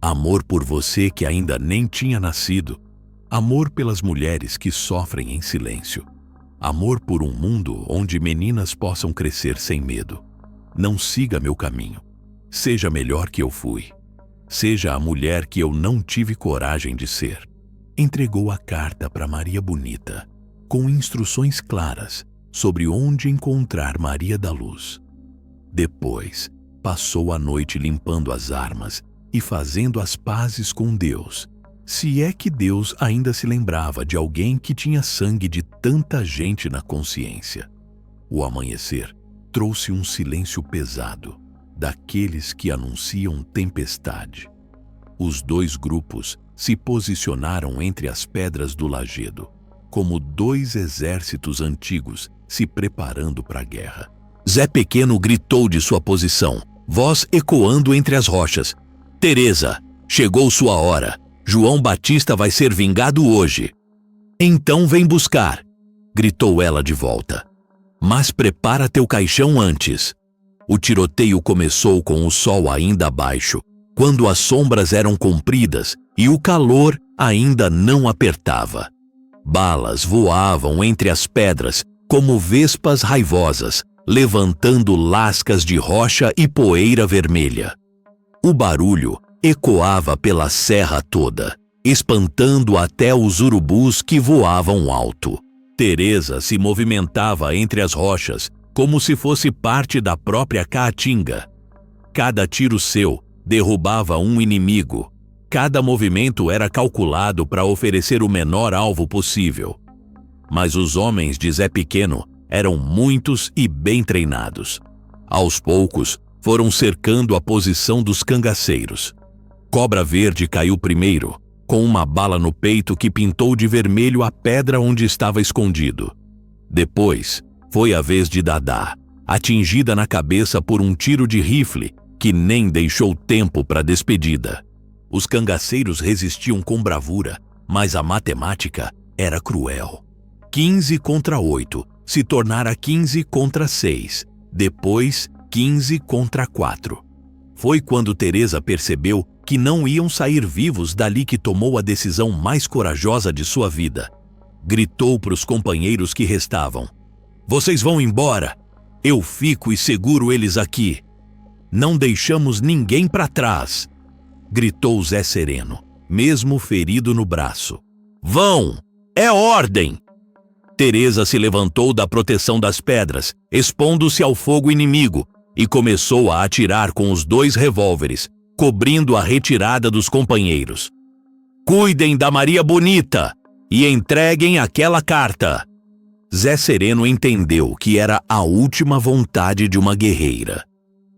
Speaker 1: Amor por você que ainda nem tinha nascido. Amor pelas mulheres que sofrem em silêncio. Amor por um mundo onde meninas possam crescer sem medo. Não siga meu caminho. Seja melhor que eu fui. Seja a mulher que eu não tive coragem de ser." Entregou a carta para Maria Bonita, com instruções claras sobre onde encontrar Maria da Luz. Depois, passou a noite limpando as armas e fazendo as pazes com Deus, se é que Deus ainda se lembrava de alguém que tinha sangue de tanta gente na consciência. O amanhecer trouxe um silêncio pesado, daqueles que anunciam tempestade. Os dois grupos se posicionaram entre as pedras do lajedo, como 2 exércitos antigos se preparando para a guerra. Zé Pequeno gritou de sua posição, voz ecoando entre as rochas: "Teresa, chegou sua hora. João Batista vai ser vingado hoje." "Então vem buscar", gritou ela de volta. "Mas prepara teu caixão antes." O tiroteio começou com o sol ainda baixo, quando as sombras eram compridas e o calor ainda não apertava. Balas voavam entre as pedras como vespas raivosas, levantando lascas de rocha e poeira vermelha. O barulho ecoava pela serra toda, espantando até os urubus que voavam alto. Teresa se movimentava entre as rochas como se fosse parte da própria caatinga. Cada tiro seu derrubava um inimigo. Cada movimento era calculado para oferecer o menor alvo possível. Mas os homens de Zé Pequeno eram muitos e bem treinados. Aos poucos, foram cercando a posição dos cangaceiros. Cobra Verde caiu primeiro, com uma bala no peito que pintou de vermelho a pedra onde estava escondido. Depois, foi a vez de Dadá, atingida na cabeça por um tiro de rifle que nem deixou tempo para despedida. Os cangaceiros resistiam com bravura, mas a matemática era cruel. 15 contra 8 se tornara 15 contra 6, depois 15 contra 4. Foi quando Teresa percebeu que não iam sair vivos dali que tomou a decisão mais corajosa de sua vida. Gritou para os companheiros que restavam: "Vocês vão embora! Eu fico e seguro eles aqui! Não deixamos ninguém para trás!" Gritou Zé Sereno, mesmo ferido no braço. "Vão! É ordem!" Teresa se levantou da proteção das pedras, expondo-se ao fogo inimigo, e começou a atirar com os 2 revólveres, cobrindo a retirada dos companheiros. "Cuidem da Maria Bonita e entreguem aquela carta." Zé Sereno entendeu que era a última vontade de uma guerreira.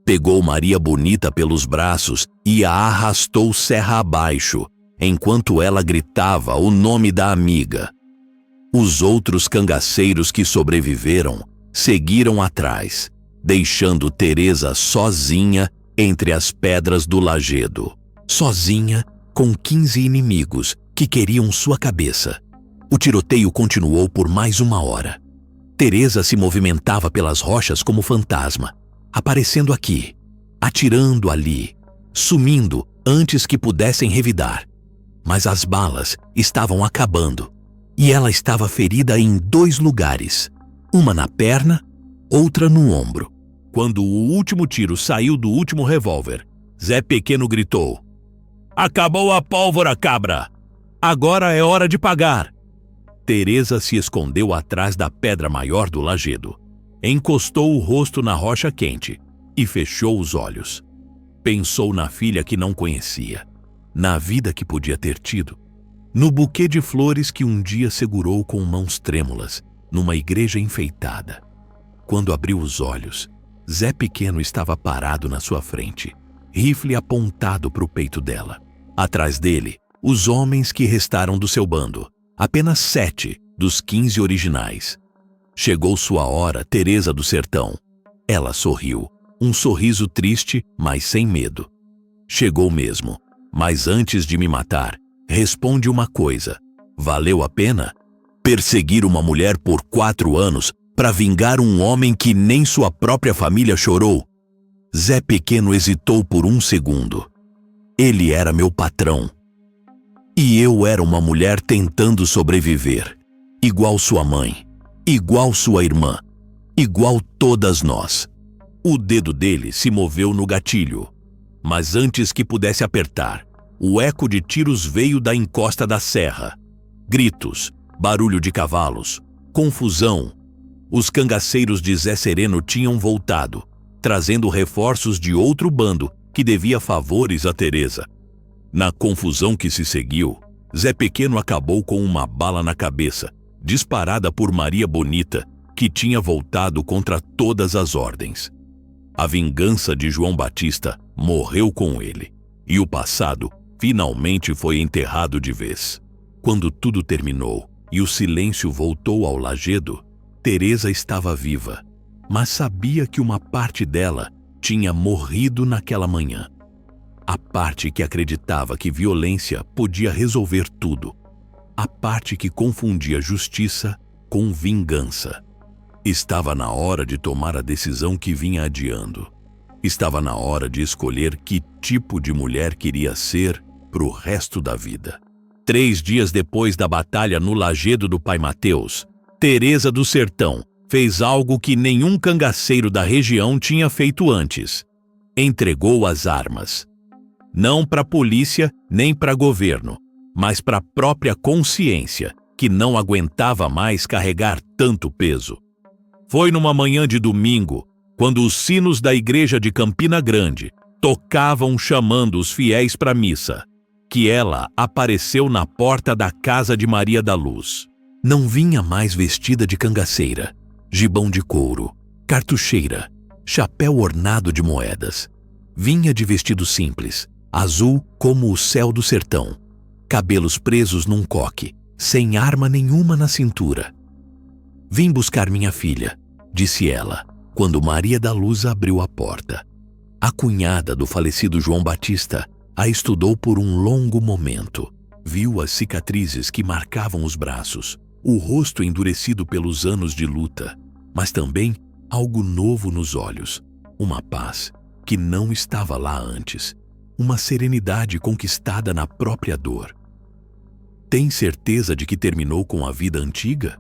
Speaker 1: Pegou Maria Bonita pelos braços e a arrastou serra abaixo, enquanto ela gritava o nome da amiga. Os outros cangaceiros que sobreviveram seguiram atrás, deixando Teresa sozinha entre as pedras do lajedo. Sozinha, com 15 inimigos que queriam sua cabeça. O tiroteio continuou por mais 1 hora. Teresa se movimentava pelas rochas como fantasma, aparecendo aqui, atirando ali, sumindo antes que pudessem revidar. Mas as balas estavam acabando, e ela estava ferida em 2 lugares, uma na perna, outra no ombro. Quando o último tiro saiu do último revólver, Zé Pequeno gritou: "Acabou a pólvora, cabra! Agora é hora de pagar!" Teresa se escondeu atrás da pedra maior do lajedo, encostou o rosto na rocha quente e fechou os olhos. Pensou na filha que não conhecia, na vida que podia ter tido, no buquê de flores que um dia segurou com mãos trêmulas numa igreja enfeitada. Quando abriu os olhos, Zé Pequeno estava parado na sua frente, rifle apontado para o peito dela. Atrás dele, os homens que restaram do seu bando, apenas 7 dos 15 originais. Chegou sua hora, Teresa do Sertão. Ela sorriu, um sorriso triste, mas sem medo. Chegou mesmo, mas antes de me matar, responde uma coisa: valeu a pena? Perseguir uma mulher por 4 anos para vingar um homem que nem sua própria família chorou? Zé Pequeno hesitou por 1 segundo. Ele era meu patrão. E eu era uma mulher tentando sobreviver, igual sua mãe, igual sua irmã, igual todas nós. O dedo dele se moveu no gatilho, mas antes que pudesse apertar, o eco de tiros veio da encosta da serra. Gritos, barulho de cavalos, confusão. Os cangaceiros de Zé Sereno tinham voltado, trazendo reforços de outro bando que devia favores a Teresa. Na confusão que se seguiu, Zé Pequeno acabou com uma bala na cabeça, disparada por Maria Bonita, que tinha voltado contra todas as ordens. A vingança de João Batista morreu com ele, e o passado finalmente foi enterrado de vez. Quando tudo terminou e o silêncio voltou ao lajedo, Teresa estava viva, mas sabia que uma parte dela tinha morrido naquela manhã. A parte que acreditava que violência podia resolver tudo. A parte que confundia justiça com vingança. Estava na hora de tomar a decisão que vinha adiando. Estava na hora de escolher que tipo de mulher queria ser pro resto da vida. 3 dias depois da batalha no Lajedo do Pai Mateus, Teresa do Sertão fez algo que nenhum cangaceiro da região tinha feito antes. Entregou as armas. Não para a polícia nem para governo, mas para a própria consciência, que não aguentava mais carregar tanto peso. Foi numa manhã de domingo, quando os sinos da igreja de Campina Grande tocavam chamando os fiéis para a missa, que ela apareceu na porta da casa de Maria da Luz. Não vinha mais vestida de cangaceira, gibão de couro, cartucheira, chapéu ornado de moedas. Vinha de vestido simples, azul como o céu do sertão, cabelos presos num coque, sem arma nenhuma na cintura. Vim buscar minha filha, disse ela, quando Maria da Luz abriu a porta. A cunhada do falecido João Batista a estudou por um longo momento. Viu as cicatrizes que marcavam os braços, o rosto endurecido pelos anos de luta, mas também algo novo nos olhos, uma paz que não estava lá antes, uma serenidade conquistada na própria dor. Tem certeza de que terminou com a vida antiga?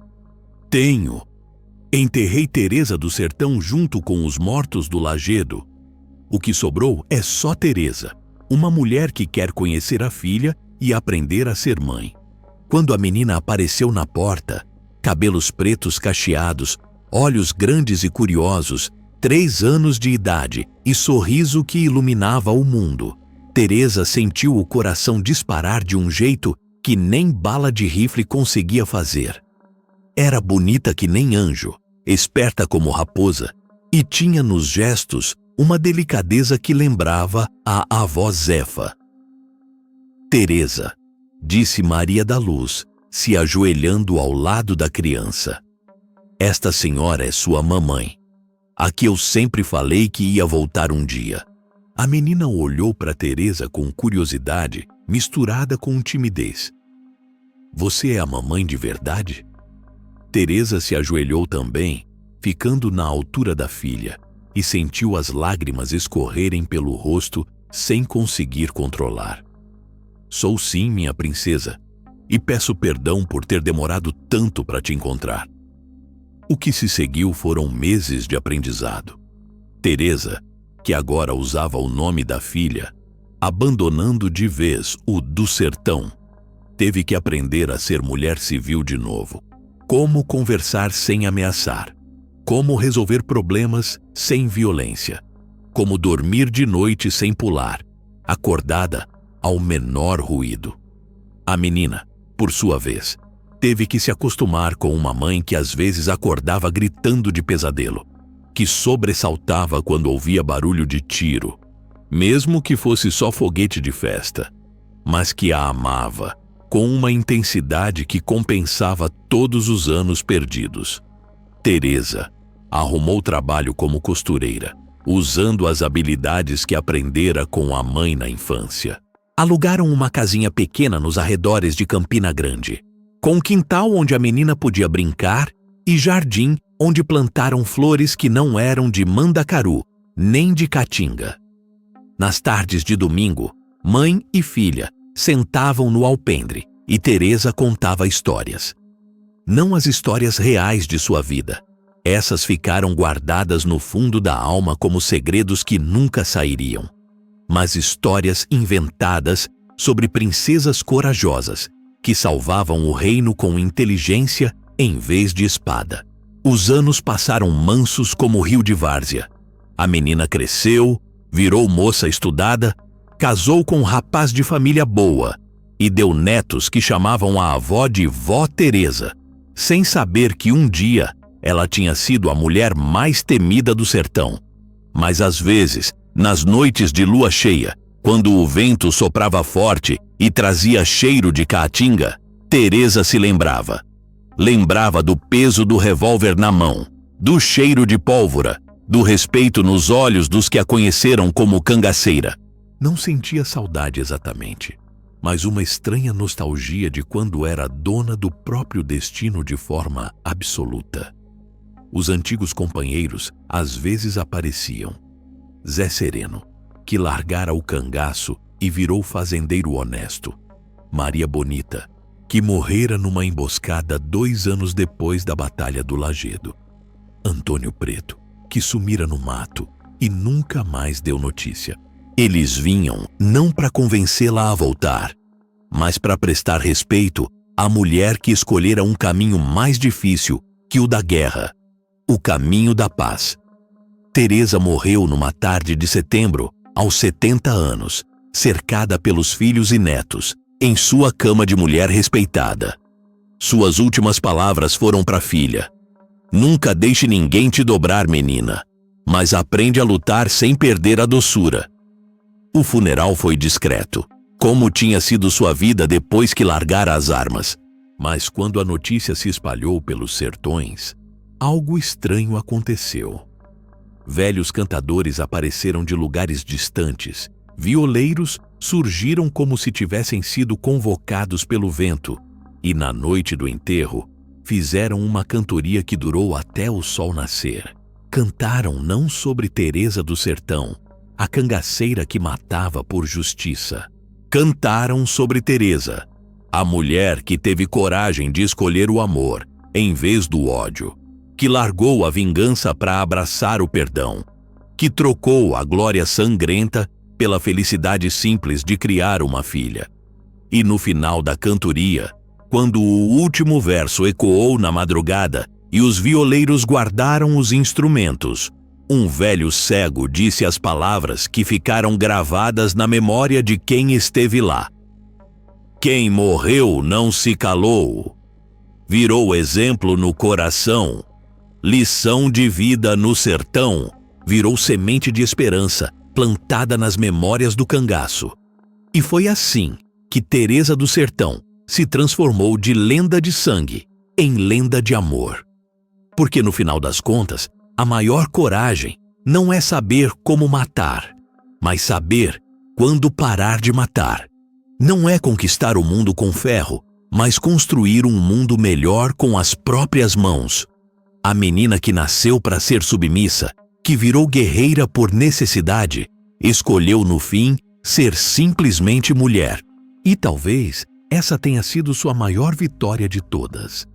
Speaker 1: Tenho. Enterrei Teresa do Sertão junto com os mortos do Lajedo. O que sobrou é só Teresa, uma mulher que quer conhecer a filha e aprender a ser mãe. Quando a menina apareceu na porta, cabelos pretos cacheados, olhos grandes e curiosos, 3 anos de idade e sorriso que iluminava o mundo, Teresa sentiu o coração disparar de um jeito que nem bala de rifle conseguia fazer. Era bonita que nem anjo, esperta como raposa, e tinha nos gestos uma delicadeza que lembrava a avó Zefa. Teresa, disse Maria da Luz, se ajoelhando ao lado da criança. Esta senhora é sua mamãe, a que eu sempre falei que ia voltar um dia. A menina olhou para Teresa com curiosidade misturada com timidez. Você é a mamãe de verdade? Teresa se ajoelhou também, ficando na altura da filha, e sentiu as lágrimas escorrerem pelo rosto sem conseguir controlar. Sou sim, minha princesa, e peço perdão por ter demorado tanto para te encontrar. O que se seguiu foram meses de aprendizado. Teresa, que agora usava o nome da filha, abandonando de vez o do sertão, teve que aprender a ser mulher civil de novo. Como conversar sem ameaçar. Como resolver problemas sem violência. Como dormir de noite sem pular, acordada ao menor ruído. A menina, por sua vez, teve que se acostumar com uma mãe que às vezes acordava gritando de pesadelo, que sobressaltava quando ouvia barulho de tiro, mesmo que fosse só foguete de festa, mas que a amava com uma intensidade que compensava todos os anos perdidos. Teresa arrumou trabalho como costureira, usando as habilidades que aprendera com a mãe na infância. Alugaram uma casinha pequena nos arredores de Campina Grande, com um quintal onde a menina podia brincar e jardim onde plantaram flores que não eram de mandacaru, nem de caatinga. Nas tardes de domingo, mãe e filha sentavam no alpendre e Teresa contava histórias. Não as histórias reais de sua vida. Essas ficaram guardadas no fundo da alma como segredos que nunca sairiam. Mas histórias inventadas sobre princesas corajosas que salvavam o reino com inteligência em vez de espada. Os anos passaram mansos como o rio de várzea. A menina cresceu, virou moça estudada, casou com um rapaz de família boa e deu netos que chamavam a avó de Vó Teresa, sem saber que um dia ela tinha sido a mulher mais temida do sertão. Mas às vezes, nas noites de lua cheia, quando o vento soprava forte e trazia cheiro de caatinga, Teresa se lembrava. Lembrava do peso do revólver na mão, do cheiro de pólvora, do respeito nos olhos dos que a conheceram como cangaceira. Não sentia saudade exatamente, mas uma estranha nostalgia de quando era dona do próprio destino de forma absoluta. Os antigos companheiros às vezes apareciam. Zé Sereno, que largara o cangaço e virou fazendeiro honesto. Maria Bonita, que morrera numa emboscada 2 anos depois da Batalha do Lagedo. Antônio Preto, que sumira no mato e nunca mais deu notícia. Eles vinham não para convencê-la a voltar, mas para prestar respeito à mulher que escolhera um caminho mais difícil que o da guerra, o caminho da paz. Teresa morreu numa tarde de setembro, aos 70 anos, cercada pelos filhos e netos, em sua cama de mulher respeitada. Suas últimas palavras foram para a filha: "Nunca deixe ninguém te dobrar, menina, mas aprende a lutar sem perder a doçura." O funeral foi discreto, como tinha sido sua vida depois que largara as armas. Mas quando a notícia se espalhou pelos sertões, algo estranho aconteceu. Velhos cantadores apareceram de lugares distantes, violeiros surgiram como se tivessem sido convocados pelo vento, e na noite do enterro, fizeram uma cantoria que durou até o sol nascer. Cantaram não sobre Teresa do Sertão, a cangaceira que matava por justiça. Cantaram sobre Teresa, a mulher que teve coragem de escolher o amor em vez do ódio, que largou a vingança para abraçar o perdão, que trocou a glória sangrenta pela felicidade simples de criar uma filha. E no final da cantoria, quando o último verso ecoou na madrugada e os violeiros guardaram os instrumentos, um velho cego disse as palavras que ficaram gravadas na memória de quem esteve lá: "Quem morreu não se calou, virou exemplo no coração, lição de vida no sertão, virou semente de esperança plantada nas memórias do cangaço." E foi assim que Teresa do Sertão se transformou de lenda de sangue em lenda de amor. Porque no final das contas, a maior coragem não é saber como matar, mas saber quando parar de matar. Não é conquistar o mundo com ferro, mas construir um mundo melhor com as próprias mãos. A menina que nasceu para ser submissa, que virou guerreira por necessidade, escolheu no fim ser simplesmente mulher. E talvez essa tenha sido sua maior vitória de todas.